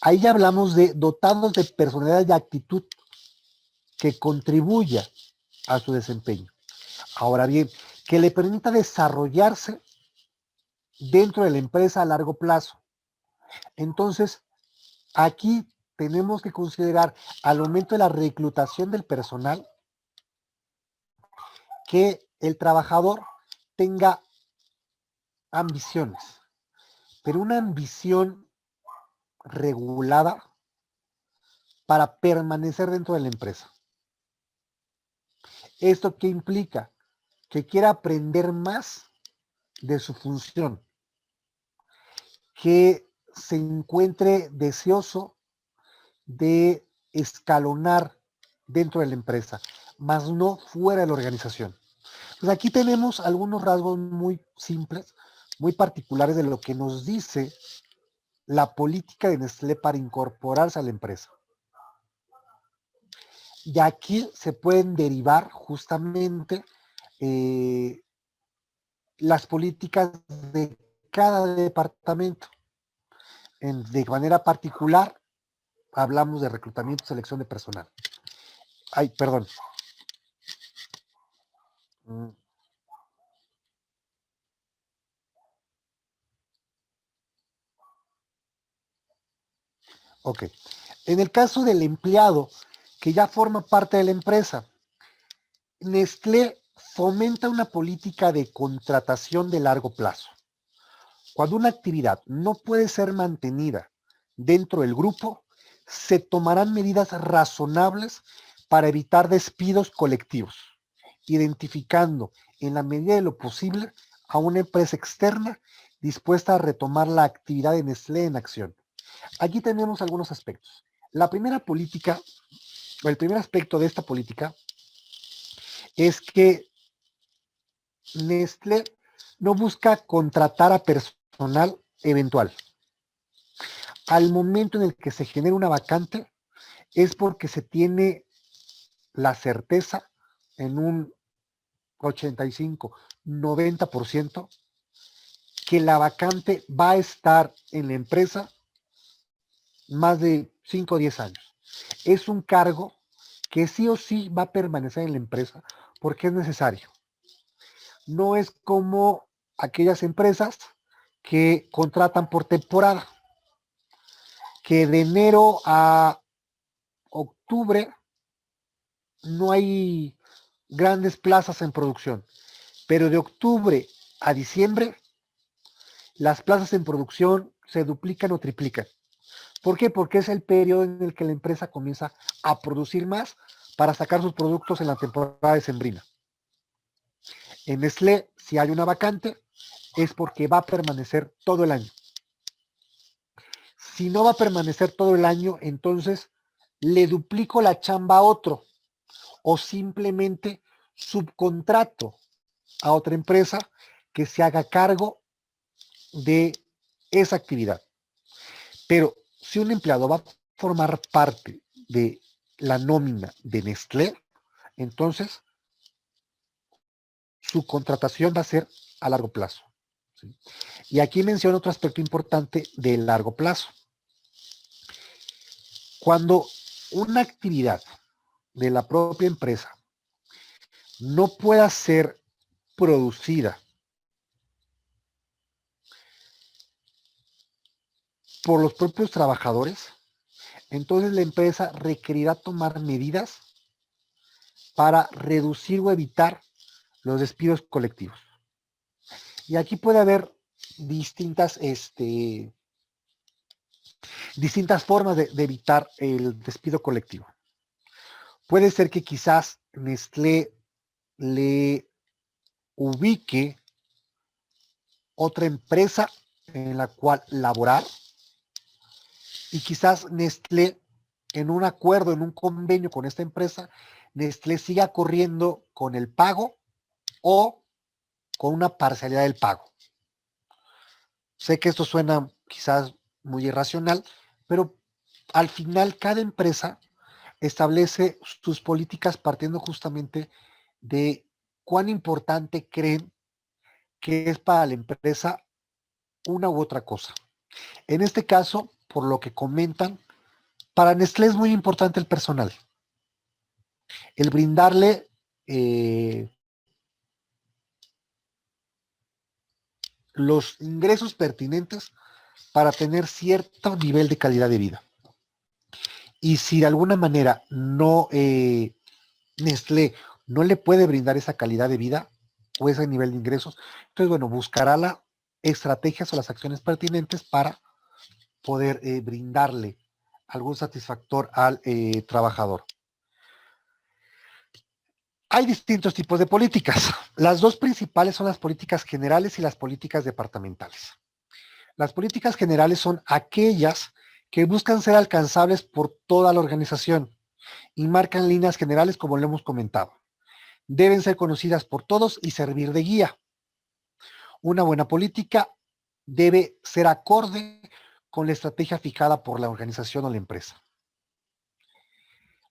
Ahí ya hablamos de dotados de personalidad y actitud que contribuya a su desempeño. Ahora bien, que le permita desarrollarse dentro de la empresa a largo plazo. Entonces, aquí tenemos que considerar al momento de la reclutación del personal que el trabajador tenga ambiciones, pero una ambición regulada para permanecer dentro de la empresa. ¿Esto qué implica? Que quiera aprender más de su función, que se encuentre deseoso de escalonar dentro de la empresa, más no fuera de la organización. Pues aquí tenemos algunos rasgos muy simples, muy particulares de lo que nos dice la política de Nestlé para incorporarse a la empresa. Y aquí se pueden derivar justamente eh, las políticas de cada departamento. De manera particular, hablamos de reclutamiento y selección de personal. Ay, perdón. Ok. En el caso del empleado que ya forma parte de la empresa, Nestlé fomenta una política de contratación de largo plazo. Cuando una actividad no puede ser mantenida dentro del grupo, se tomarán medidas razonables para evitar despidos colectivos, identificando en la medida de lo posible a una empresa externa dispuesta a retomar la actividad de Nestlé en acción. Aquí tenemos algunos aspectos. La primera política, o el primer aspecto de esta política, es que Nestlé no busca contratar a personal eventual. Al momento en el que se genera una vacante, es porque se tiene la certeza en un 85-90% que la vacante va a estar en la empresa más de 5 o 10 años. Es un cargo que sí o sí va a permanecer en la empresa porque es necesario. No es como aquellas empresas que contratan por temporada, que de enero a octubre no hay grandes plazas en producción, pero de octubre a diciembre las plazas en producción se duplican o triplican. ¿Por qué? Porque es el periodo en el que la empresa comienza a producir más para sacar sus productos en la temporada decembrina. En Nestlé, si hay una vacante, es porque va a permanecer todo el año. Si no va a permanecer todo el año, entonces le duplico la chamba a otro o simplemente subcontrato a otra empresa que se haga cargo de esa actividad. Pero si un empleado va a formar parte de la nómina de Nestlé, entonces su contratación va a ser a largo plazo. ¿Sí? Y aquí menciono otro aspecto importante del largo plazo. Cuando una actividad de la propia empresa no pueda ser producida por los propios trabajadores, entonces la empresa requerirá tomar medidas para reducir o evitar los despidos colectivos. Y aquí puede haber distintas formas de evitar el despido colectivo. Puede ser que quizás Nestlé le ubique otra empresa en la cual laborar y quizás Nestlé, en un acuerdo, en un convenio con esta empresa, Nestlé siga corriendo con el pago o con una parcialidad del pago. Sé que esto suena quizás muy irracional, pero al final cada empresa establece sus políticas partiendo justamente de cuán importante creen que es para la empresa una u otra cosa. En este caso, por lo que comentan, para Nestlé es muy importante el personal, el brindarle los ingresos pertinentes para tener cierto nivel de calidad de vida. Y si de alguna manera no Nestlé no le puede brindar esa calidad de vida o ese nivel de ingresos, entonces bueno, buscará las estrategias o las acciones pertinentes para poder brindarle algún satisfactor al trabajador. Hay distintos tipos de políticas. Las dos principales son las políticas generales y las políticas departamentales. Las políticas generales son aquellas que buscan ser alcanzables por toda la organización y marcan líneas generales como lo hemos comentado. Deben ser conocidas por todos y servir de guía. Una buena política debe ser acorde con la estrategia fijada por la organización o la empresa.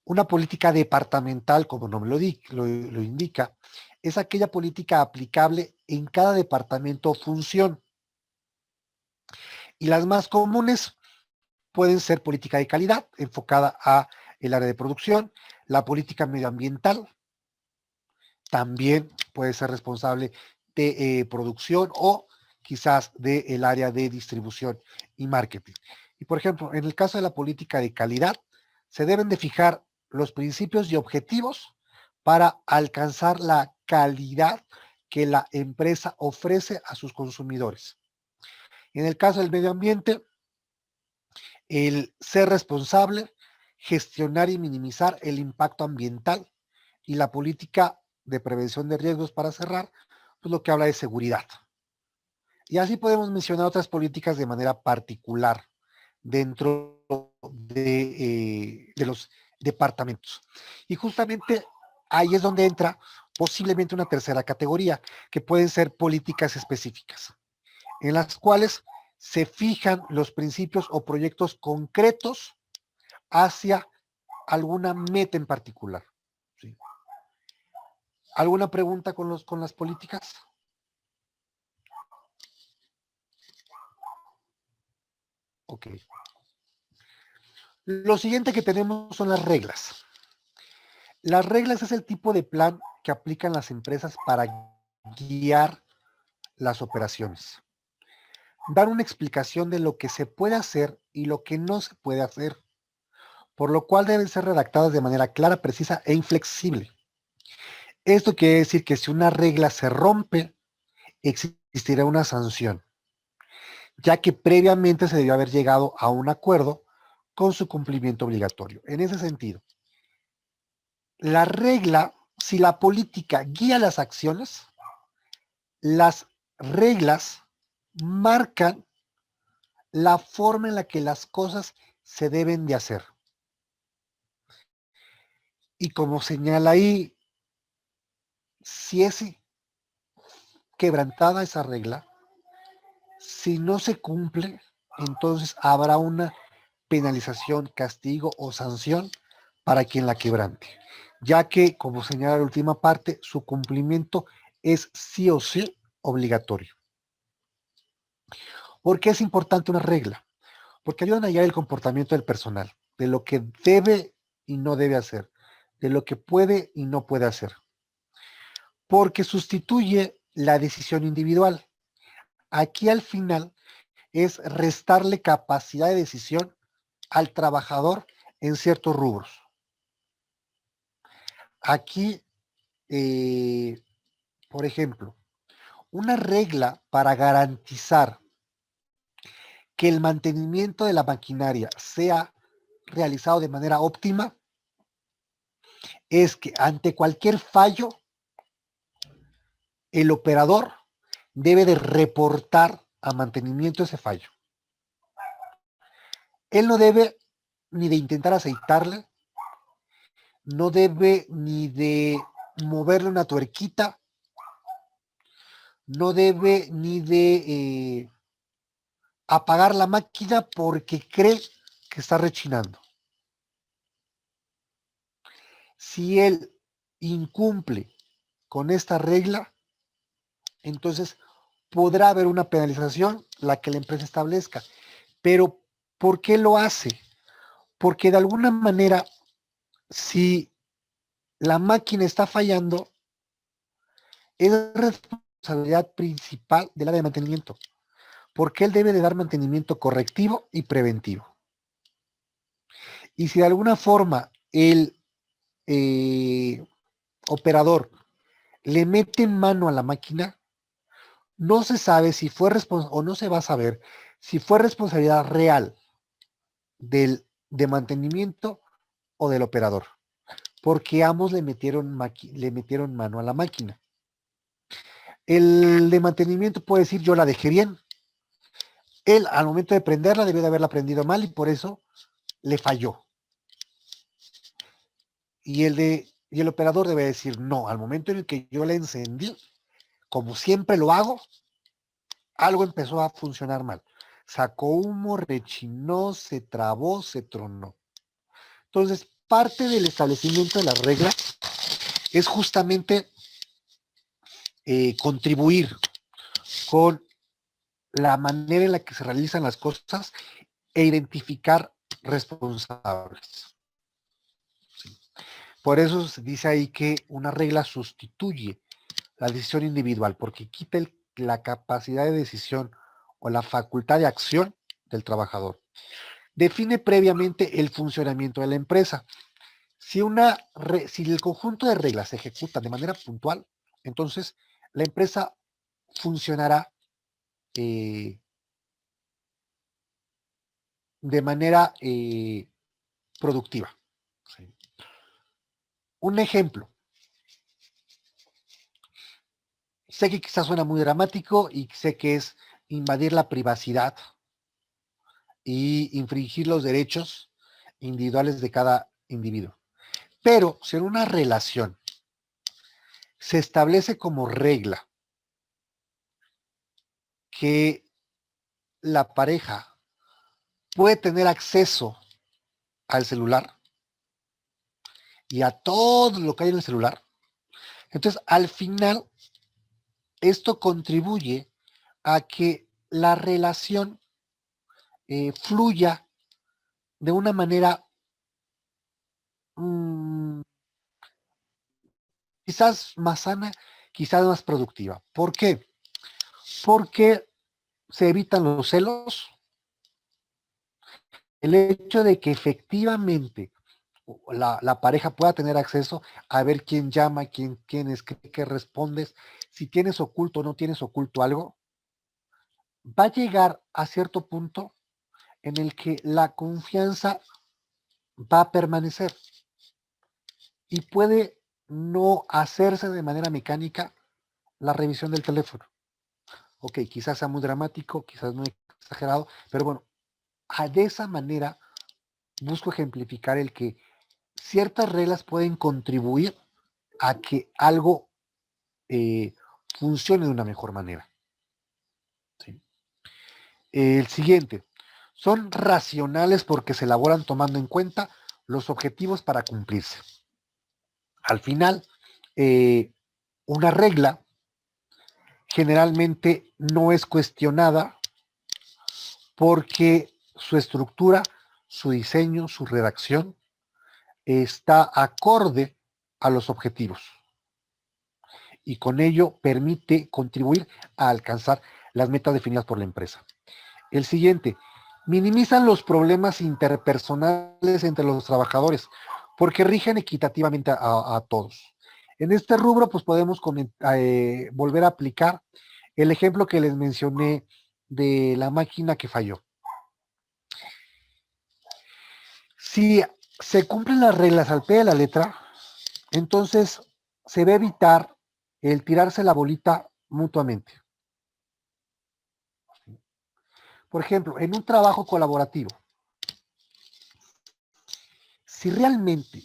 Una política departamental, como no me lo indica, es aquella política aplicable en cada departamento o función. Y las más comunes pueden ser política de calidad, enfocada a el área de producción, la política medioambiental, también puede ser responsable de producción o quizás del área de distribución y marketing. Y por ejemplo, en el caso de la política de calidad, se deben de fijar los principios y objetivos para alcanzar la calidad que la empresa ofrece a sus consumidores. En el caso del medio ambiente, el ser responsable, gestionar y minimizar el impacto ambiental y la política de prevención de riesgos para cerrar, pues lo que habla de seguridad. Y así podemos mencionar otras políticas de manera particular dentro de los departamentos. Y justamente ahí es donde entra posiblemente una tercera categoría, que pueden ser políticas específicas, en las cuales se fijan los principios o proyectos concretos hacia alguna meta en particular. ¿Sí? ¿Alguna pregunta con las políticas? Ok. Lo siguiente que tenemos son las reglas. Las reglas es el tipo de plan que aplican las empresas para guiar las operaciones. Dar una explicación de lo que se puede hacer y lo que no se puede hacer, por lo cual deben ser redactadas de manera clara, precisa e inflexible. Esto quiere decir que si una regla se rompe, existirá una sanción, ya que previamente se debió haber llegado a un acuerdo con su cumplimiento obligatorio. En ese sentido, la regla, si la política guía las acciones, las reglas marcan la forma en la que las cosas se deben de hacer. Y como señala ahí, si es quebrantada esa regla, si no se cumple, entonces habrá una penalización, castigo o sanción para quien la quebrante, ya que, como señala la última parte, su cumplimiento es sí o sí obligatorio. ¿Por qué es importante una regla? Porque ayudan a guiar el comportamiento del personal, de lo que debe y no debe hacer, de lo que puede y no puede hacer, porque sustituye la decisión individual. Aquí al final es restarle capacidad de decisión al trabajador en ciertos rubros. Aquí, por ejemplo, una regla para garantizar que el mantenimiento de la maquinaria sea realizado de manera óptima es que ante cualquier fallo, el operador debe de reportar a mantenimiento ese fallo. Él no debe ni de intentar aceitarle, no debe ni de moverle una tuerquita, no debe ni de apagar la máquina porque cree que está rechinando. Si él incumple con esta regla, entonces podrá haber una penalización, la que la empresa establezca. Pero, ¿por qué lo hace? Porque de alguna manera, si la máquina está fallando, es responsabilidad principal del área de mantenimiento, porque él debe de dar mantenimiento correctivo y preventivo. Y si de alguna forma el operador le mete mano a la máquina, no se sabe si fue o no se va a saber si fue responsabilidad real de mantenimiento o del operador, porque ambos le metieron mano a la máquina. El de mantenimiento puede decir yo la dejé bien. Él al momento de prenderla debió de haberla prendido mal y por eso le falló. Y el operador debe decir no, al momento en el que yo la encendí, como siempre lo hago, algo empezó a funcionar mal. Sacó humo, rechinó, se trabó, se tronó. Entonces, parte del establecimiento de las reglas es justamente contribuir con la manera en la que se realizan las cosas e identificar responsables. ¿Sí? Por eso se dice ahí que una regla sustituye la decisión individual, porque quita la capacidad de decisión o la facultad de acción del trabajador. Define previamente el funcionamiento de la empresa. Si el conjunto de reglas se ejecuta de manera puntual, entonces la empresa funcionará de manera productiva. ¿Sí? Un ejemplo. Sé que quizás suena muy dramático y sé que es invadir la privacidad y infringir los derechos individuales de cada individuo. Pero si en una relación se establece como regla que la pareja puede tener acceso al celular y a todo lo que hay en el celular, entonces al final esto contribuye a que la relación fluya de una manera mmm, quizás más sana, quizás más productiva. ¿Por qué? Porque se evitan los celos, el hecho de que efectivamente la pareja pueda tener acceso a ver quién llama, quién escribe, qué respondes, si tienes oculto o no tienes oculto algo, va a llegar a cierto punto en el que la confianza va a permanecer y puede no hacerse de manera mecánica la revisión del teléfono. Ok, quizás sea muy dramático, quizás muy exagerado, pero bueno, de esa manera busco ejemplificar el que ciertas reglas pueden contribuir a que algo funcione de una mejor manera. ¿Sí? El siguiente, son racionales porque se elaboran tomando en cuenta los objetivos para cumplirse. Al final, una regla generalmente no es cuestionada porque su estructura, su diseño, su redacción está acorde a los objetivos y con ello permite contribuir a alcanzar las metas definidas por la empresa. El siguiente, minimizan los problemas interpersonales entre los trabajadores porque rigen equitativamente a todos. En este rubro, pues podemos volver a aplicar el ejemplo que les mencioné de la máquina que falló. Si se cumplen las reglas al pie de la letra, entonces se va a evitar el tirarse la bolita mutuamente. Por ejemplo, en un trabajo colaborativo, Si realmente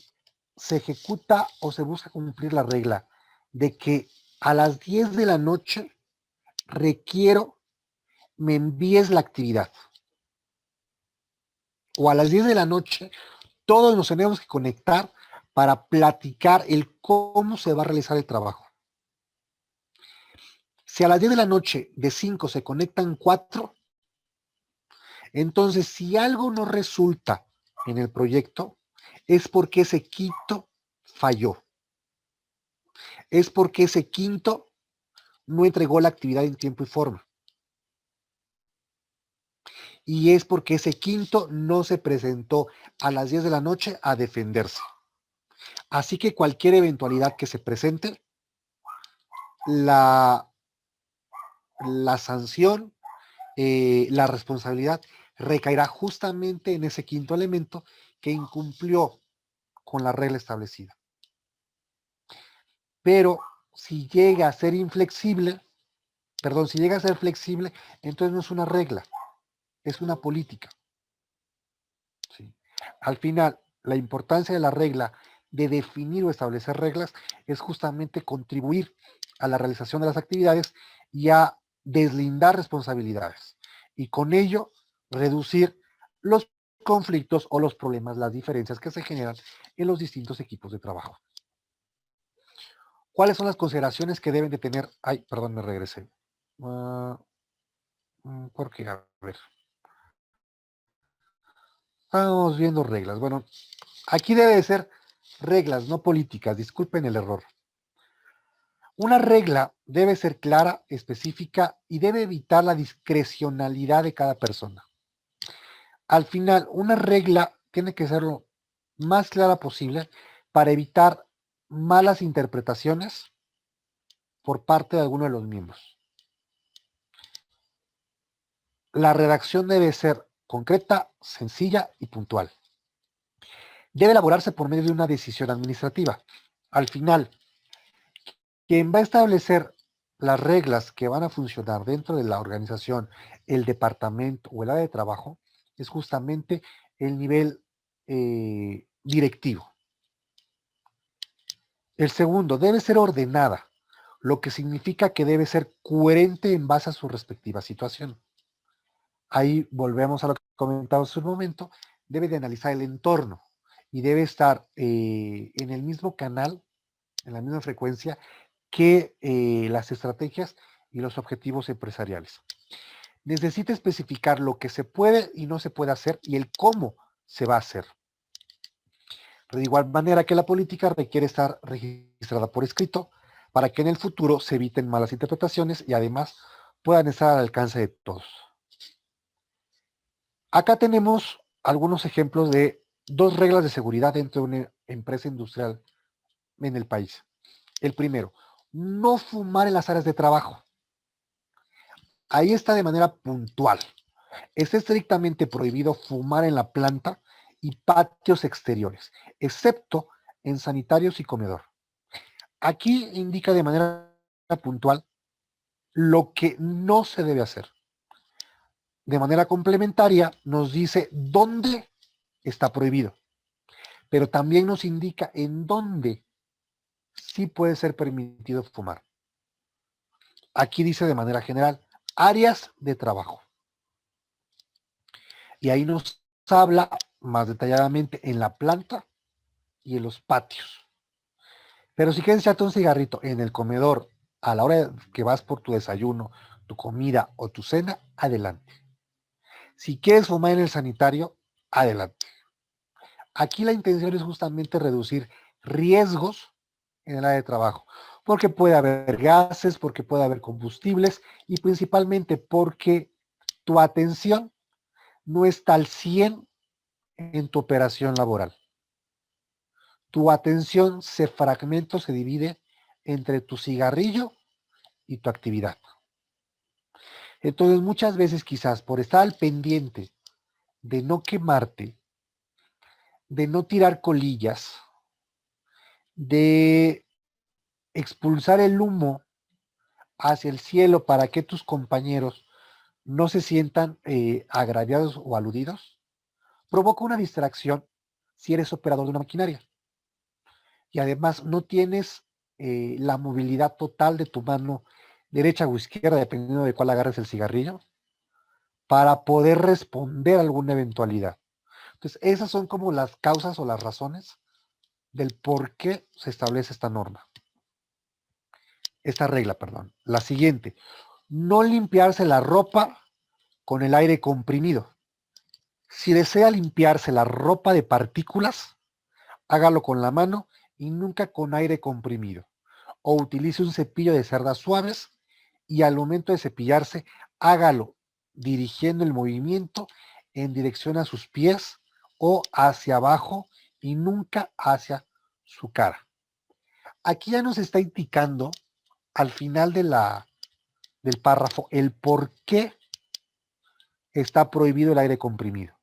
se ejecuta o se busca cumplir la regla de que a las 10 de la noche requiero me envíes la actividad, o a las 10 de la noche todos nos tenemos que conectar para platicar el cómo se va a realizar el trabajo. Si a las 10 de la noche de 5 se conectan 4, entonces si algo no resulta en el proyecto, es porque ese quinto falló. Es porque ese quinto no entregó la actividad en tiempo y forma. Y es porque ese quinto no se presentó a las 10 de la noche a defenderse. Así que cualquier eventualidad que se presente, la sanción, la responsabilidad recaerá justamente en ese quinto elemento que incumplió con la regla establecida. Pero si llega a ser inflexible, si llega a ser flexible, entonces no es una regla, es una política. ¿Sí? Al final, la importancia de la regla, de definir o establecer reglas, es justamente contribuir a la realización de las actividades y a deslindar responsabilidades. Y con ello, reducir los conflictos o los problemas, las diferencias que se generan en los distintos equipos de trabajo. ¿Cuáles son las consideraciones que deben de tener? Ay, perdón, me regresé. ¿Por qué? A ver. Estamos viendo reglas. Bueno, aquí debe de ser reglas, no políticas. Disculpen el error. Una regla debe ser clara, específica y debe evitar la discrecionalidad de cada persona. Al final, una regla tiene que ser lo más clara posible para evitar malas interpretaciones por parte de alguno de los miembros. La redacción debe ser concreta, sencilla y puntual. Debe elaborarse por medio de una decisión administrativa. Al final, quien va a establecer las reglas que van a funcionar dentro de la organización, el departamento o el área de trabajo, es justamente el nivel directivo. El segundo, debe ser ordenada, lo que significa que debe ser coherente en base a su respectiva situación. Ahí volvemos a lo que comentaba hace un momento, debe de analizar el entorno y debe estar en el mismo canal, en la misma frecuencia que las estrategias y los objetivos empresariales. Necesita especificar lo que se puede y no se puede hacer y el cómo se va a hacer. De igual manera que la política requiere estar registrada por escrito para que en el futuro se eviten malas interpretaciones y además puedan estar al alcance de todos. Acá tenemos algunos ejemplos de 2 reglas de seguridad dentro de una empresa industrial en el país. El primero, no fumar en las áreas de trabajo. Ahí está de manera puntual. Es estrictamente prohibido fumar en la planta y patios exteriores, excepto en sanitarios y comedor. Aquí indica de manera puntual lo que no se debe hacer. De manera complementaria nos dice dónde está prohibido, pero también nos indica en dónde sí puede ser permitido fumar. Aquí dice de manera general, áreas de trabajo. Y ahí nos habla más detalladamente en la planta y en los patios. Pero si quieres echarte un cigarrito en el comedor a la hora que vas por tu desayuno, tu comida o tu cena, adelante. Si quieres fumar en el sanitario, adelante. Aquí la intención es justamente reducir riesgos en el área de trabajo, porque puede haber gases, porque puede haber combustibles y principalmente porque tu atención no está al 100 en tu operación laboral. Tu atención se fragmenta, se divide entre tu cigarrillo y tu actividad. Entonces muchas veces quizás por estar al pendiente de no quemarte, de no tirar colillas, de expulsar el humo hacia el cielo para que tus compañeros no se sientan agraviados o aludidos, provoca una distracción, si eres operador de una maquinaria. Y además no tienes la movilidad total de tu mano derecha o izquierda, dependiendo de cuál agarres el cigarrillo, para poder responder a alguna eventualidad. Entonces, esas son como las causas o las razones del por qué se establece esta regla, perdón. La siguiente, no limpiarse la ropa con el aire comprimido. Si desea limpiarse la ropa de partículas, hágalo con la mano y nunca con aire comprimido. O utilice un cepillo de cerdas suaves y al momento de cepillarse, hágalo dirigiendo el movimiento en dirección a sus pies o hacia abajo y nunca hacia su cara. Aquí ya nos está indicando al final del párrafo el por qué está prohibido el aire comprimido.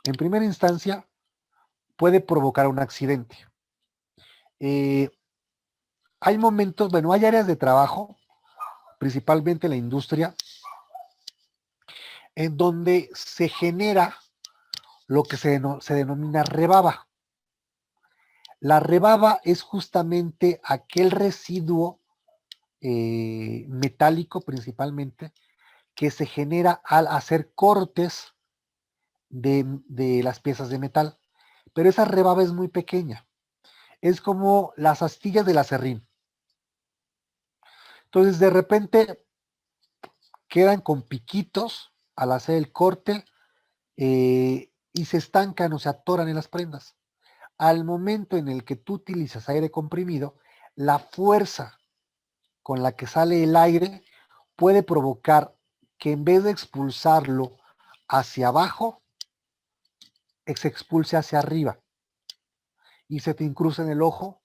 En primera instancia, puede provocar un accidente. Hay momentos, bueno, hay áreas de trabajo, principalmente en la industria, en donde se genera lo que se denomina rebaba. La rebaba es justamente aquel residuo metálico principalmente que se genera al hacer cortes de las piezas de metal. Pero esa rebaba es muy pequeña. Es como las astillas del aserrín. Entonces, de repente, quedan con piquitos al hacer el corte y se estancan o se atoran en las prendas. Al momento en el que tú utilizas aire comprimido, la fuerza con la que sale el aire puede provocar que en vez de expulsarlo hacia abajo, se expulse hacia arriba y se te incruce en el ojo,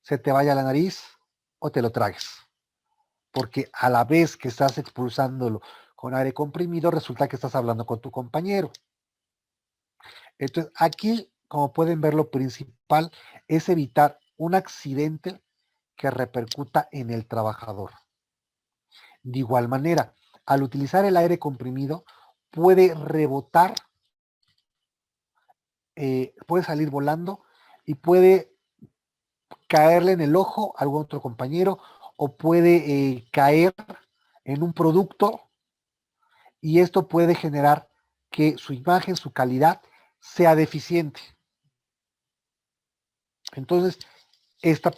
se te vaya a la nariz o te lo tragues. Porque a la vez que estás expulsándolo con aire comprimido, resulta que estás hablando con tu compañero. Entonces, aquí, como pueden ver, lo principal es evitar un accidente que repercuta en el trabajador. De igual manera, al utilizar el aire comprimido, puede rebotar, puede salir volando y puede caerle en el ojo a algún otro compañero o puede caer en un producto y esto puede generar que su imagen, su calidad sea deficiente. Entonces, esta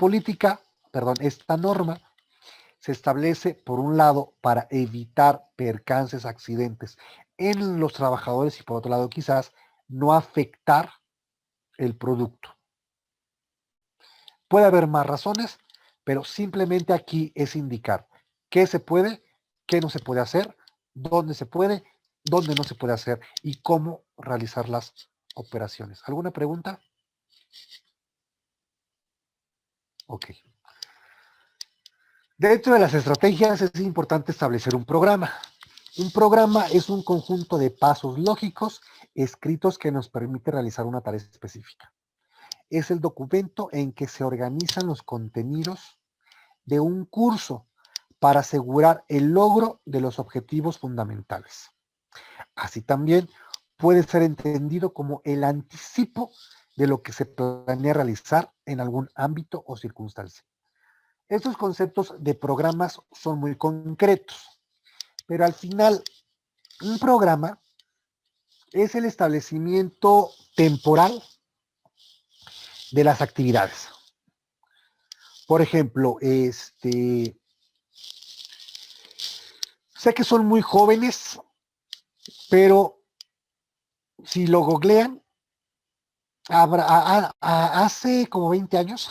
norma se establece, por un lado, para evitar percances, accidentes en los trabajadores y por otro lado, quizás no afectar el producto. Puede haber más razones, pero simplemente aquí es indicar qué se puede, qué no se puede hacer, dónde se puede, dónde no se puede hacer y cómo realizar las operaciones. ¿Alguna pregunta? Ok. Dentro de las estrategias es importante establecer un programa. Un programa es un conjunto de pasos lógicos escritos que nos permite realizar una tarea específica. Es el documento en que se organizan los contenidos de un curso para asegurar el logro de los objetivos fundamentales. Así también puede ser entendido como el anticipo de lo que se planea realizar en algún ámbito o circunstancia. Estos conceptos de programas son muy concretos, pero al final un programa es el establecimiento temporal de las actividades. Por ejemplo, sé que son muy jóvenes, pero si lo googlean, hace como 20 años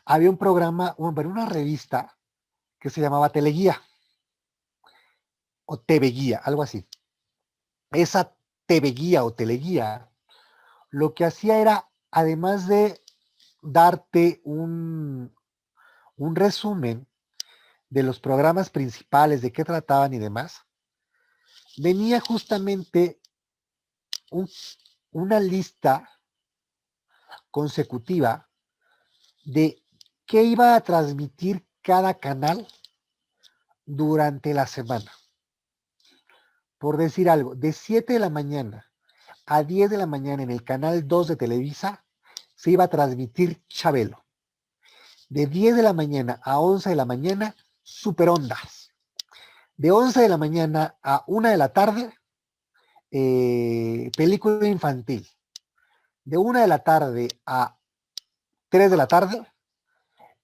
había un programa, una revista que se llamaba Teleguía o TV Guía, algo así. Esa TV Guía o Teleguía lo que hacía era, además de darte un resumen de los programas principales, de qué trataban y demás, venía justamente una lista consecutiva de qué iba a transmitir cada canal durante la semana. Por decir algo, de 7 de la mañana a 10 de la mañana en el canal 2 de Televisa se iba a transmitir Chabelo. De 10 de la mañana a 11 de la mañana, Superondas. De 11 de la mañana a 1 de la tarde, película infantil. De 1 de la tarde a 3 de la tarde,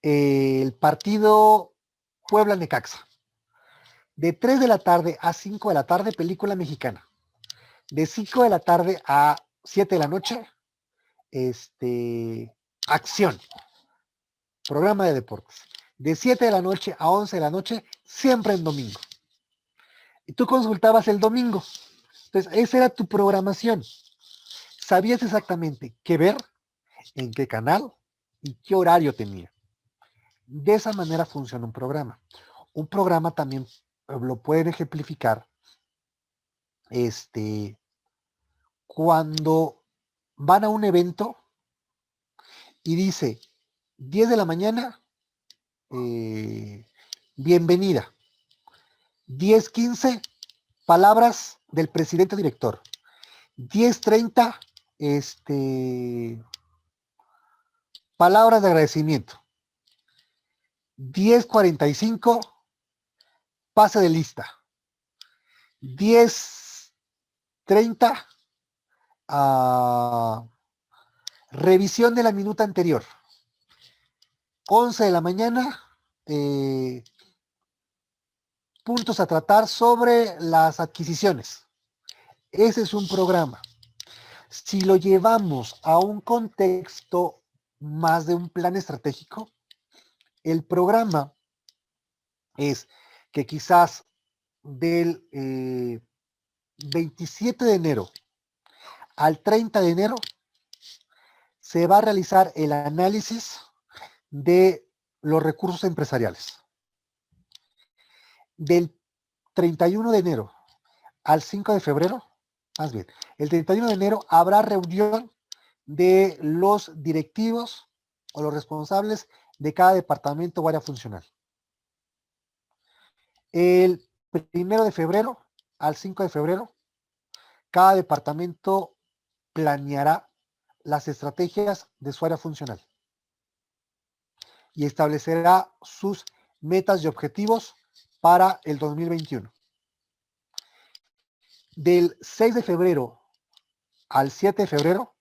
el partido Puebla-Necaxa. De 3 de la tarde a 5 de la tarde, película mexicana. De 5 de la tarde a 7 de la noche, acción, programa de deportes. De 7 de la noche a 11 de la noche, siempre en domingo. Y tú consultabas el domingo. Entonces, esa era tu programación. Sabías exactamente qué ver, en qué canal y qué horario tenía. De esa manera funciona un programa. Un programa también lo pueden ejemplificar cuando van a un evento y dice 10 de la mañana, bienvenida. 10:15, palabras del presidente director. 10:30, palabras de agradecimiento. 10:45, pase de lista. 10:30, revisión de la minuta anterior. 11 de la mañana, puntos a tratar sobre las adquisiciones. Ese es un programa. Si lo llevamos a un contexto más de un plan estratégico, el programa es que quizás del 27 de enero al 30 de enero se va a realizar el análisis de los recursos empresariales. Del 31 de enero al 5 de febrero, más bien, el 31 de enero habrá reunión de los directivos o los responsables de cada departamento o área funcional. El 1 de febrero al 5 de febrero, cada departamento planeará las estrategias de su área funcional y establecerá sus metas y objetivos para el 2021. Del 6 de febrero al 7 de febrero,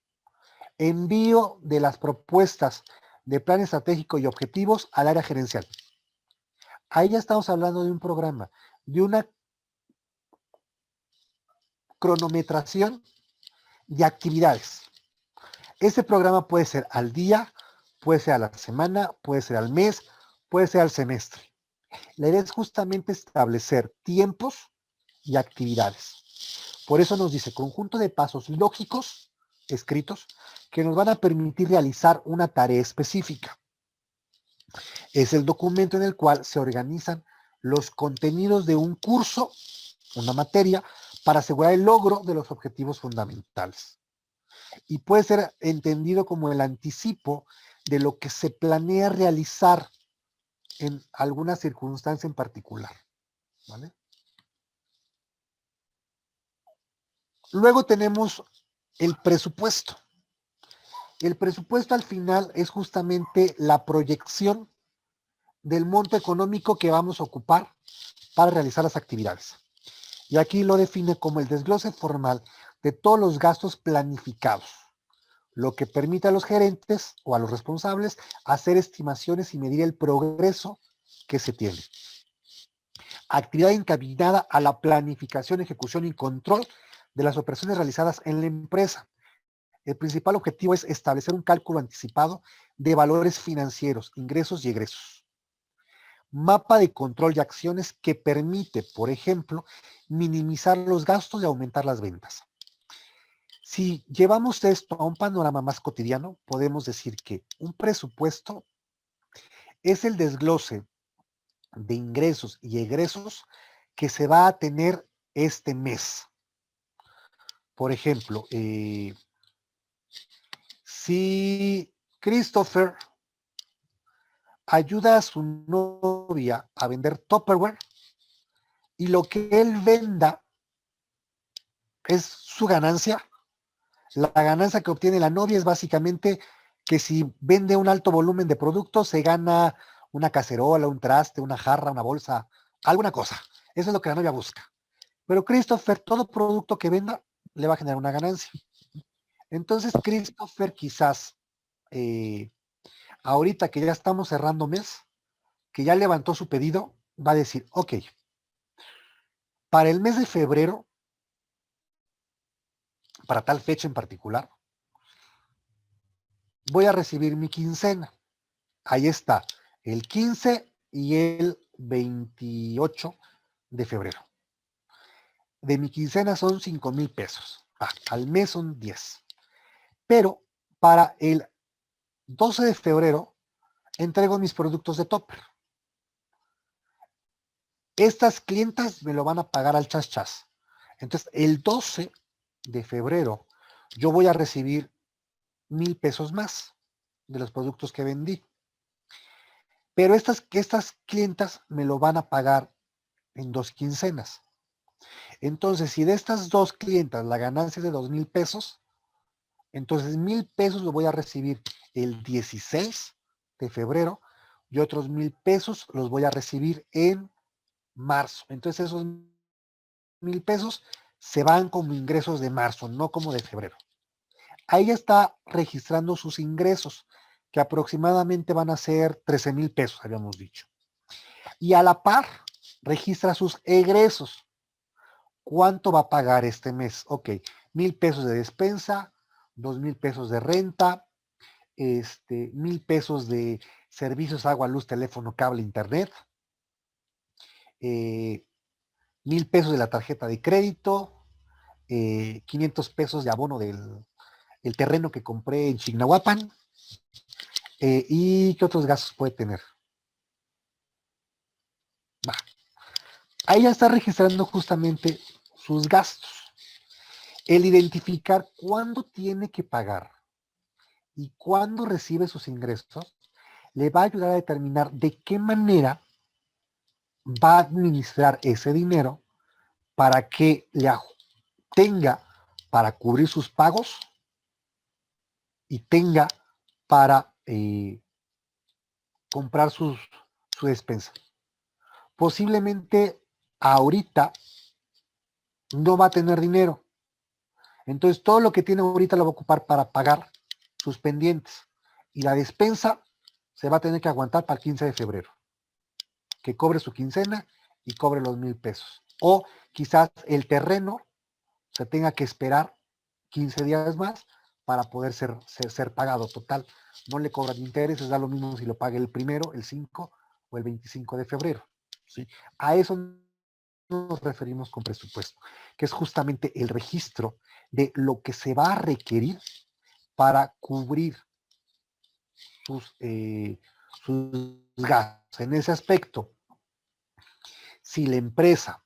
envío de las propuestas de plan estratégico y objetivos al área gerencial. Ahí ya estamos hablando de un programa, de una cronometración de actividades. Ese programa puede ser al día, puede ser a la semana, puede ser al mes, puede ser al semestre. La idea es justamente establecer tiempos y actividades. Por eso nos dice conjunto de pasos lógicos escritos que nos van a permitir realizar una tarea específica. Es el documento en el cual se organizan los contenidos de un curso, una materia, para asegurar el logro de los objetivos fundamentales. Y puede ser entendido como el anticipo de lo que se planea realizar en alguna circunstancia en particular. ¿Vale? Luego tenemos el presupuesto. El presupuesto al final es justamente la proyección del monto económico que vamos a ocupar para realizar las actividades. Y aquí lo define como el desglose formal de todos los gastos planificados, lo que permite a los gerentes o a los responsables hacer estimaciones y medir el progreso que se tiene. Actividad encaminada a la planificación, ejecución y control de las operaciones realizadas en la empresa. El principal objetivo es establecer un cálculo anticipado de valores financieros, ingresos y egresos. Mapa de control y acciones que permite, por ejemplo, minimizar los gastos y aumentar las ventas. Si llevamos esto a un panorama más cotidiano, podemos decir que un presupuesto es el desglose de ingresos y egresos que se va a tener este mes. Por ejemplo, si Christopher ayuda a su novia a vender Tupperware y lo que él venda es su ganancia, La ganancia que obtiene la novia es básicamente que si vende un alto volumen de productos, se gana una cacerola, un traste, una jarra, una bolsa, alguna cosa. Eso es lo que la novia busca. Pero Christopher, todo producto que venda, le va a generar una ganancia. Entonces, Christopher quizás, ahorita que ya estamos cerrando mes, que ya levantó su pedido, va a decir, ok, para el mes de febrero, para tal fecha en particular, voy a recibir mi quincena. Ahí está, el 15 y el 28 de febrero. De mi quincena son 5,000 pesos. Al mes son 10. Pero para el 12 de febrero entrego mis productos de topper. Estas clientas me lo van a pagar al chas chas. Entonces, el 12 de febrero yo voy a recibir 1,000 pesos más de los productos que vendí. Pero estas clientas me lo van a pagar en 2 quincenas. Entonces, si de estas 2 clientas la ganancia es de 2,000 pesos, entonces 1,000 pesos lo voy a recibir el 16 de febrero y otros 1,000 pesos los voy a recibir en marzo. Entonces esos 1,000 pesos se van como ingresos de marzo, no como de febrero. Ahí ya está registrando sus ingresos, que aproximadamente van a ser 13,000 pesos, habíamos dicho. Y a la par, registra sus egresos. ¿Cuánto va a pagar este mes? Ok, 1,000 pesos de despensa, 2,000 pesos de renta, 1,000 pesos de servicios, agua, luz, teléfono, cable, internet, 1,000 pesos de la tarjeta de crédito, 500 pesos de abono del el terreno que compré en Chignahuapan, y qué otros gastos puede tener. Va. Ahí ya está registrando justamente sus gastos. El identificar cuándo tiene que pagar y cuándo recibe sus ingresos le va a ayudar a determinar de qué manera va a administrar ese dinero para que le tenga para cubrir sus pagos y tenga para comprar su despensa. Posiblemente ahorita no va a tener dinero. Entonces todo lo que tiene ahorita lo va a ocupar para pagar sus pendientes. Y la despensa se va a tener que aguantar para el 15 de febrero. Que cobre su quincena y cobre los 1,000 pesos. O quizás el terreno se tenga que esperar 15 días más para poder ser pagado. Total, no le cobran intereses, da lo mismo si lo paga el 1, el 5 o el 25 de febrero. ¿Sí? A eso nos referimos con presupuesto, que es justamente el registro de lo que se va a requerir para cubrir sus gastos. En ese aspecto, si la empresa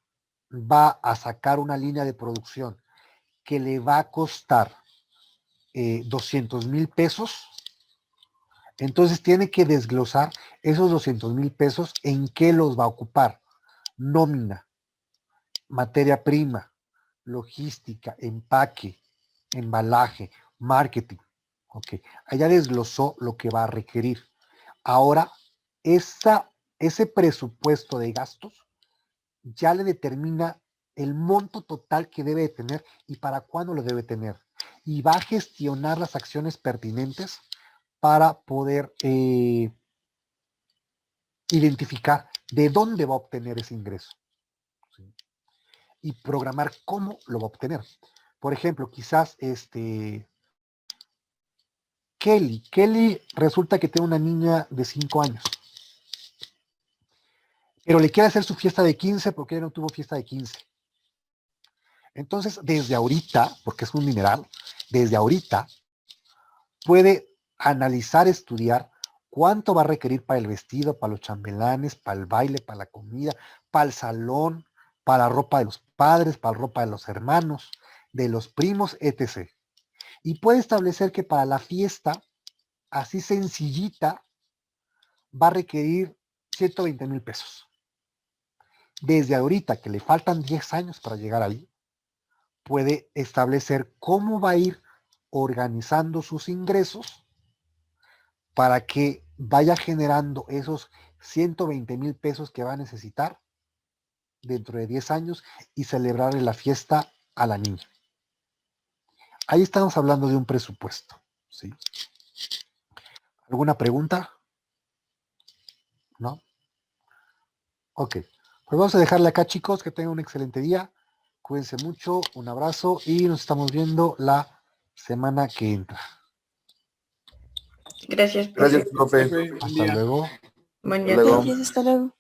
va a sacar una línea de producción que le va a costar 200,000 pesos, entonces tiene que desglosar esos 200,000 pesos en qué los va a ocupar. Nómina, materia prima, logística, empaque, embalaje, marketing. Ok, allá desglosó lo que va a requerir. Ahora, ese presupuesto de gastos ya le determina el monto total que debe de tener y para cuándo lo debe tener. Y va a gestionar las acciones pertinentes para poder identificar de dónde va a obtener ese ingreso, ¿sí? Y programar cómo lo va a obtener. Por ejemplo, quizás Kelly resulta que tiene una niña de 5 años, pero le quiere hacer su fiesta de 15 porque ella no tuvo fiesta de 15. Entonces, desde ahorita, porque es un mineral, desde ahorita puede analizar, estudiar cuánto va a requerir para el vestido, para los chambelanes, para el baile, para la comida, para el salón, para la ropa de los padres, para la ropa de los hermanos, de los primos, etc. Y puede establecer que para la fiesta, así sencillita, va a requerir 120,000 pesos. Desde ahorita, que le faltan 10 años para llegar ahí, puede establecer cómo va a ir organizando sus ingresos para que vaya generando esos 120,000 pesos que va a necesitar dentro de 10 años y celebrarle la fiesta a la niña. Ahí estamos hablando de un presupuesto, ¿sí? ¿Alguna pregunta? ¿No? Ok. Pues vamos a dejarle acá, chicos, que tengan un excelente día. Cuídense mucho, un abrazo y nos estamos viendo la semana que entra. Gracias, profe. Gracias, profe. Profe, buen Hasta día. luego. Buen Hasta día. luego. Gracias, hasta luego.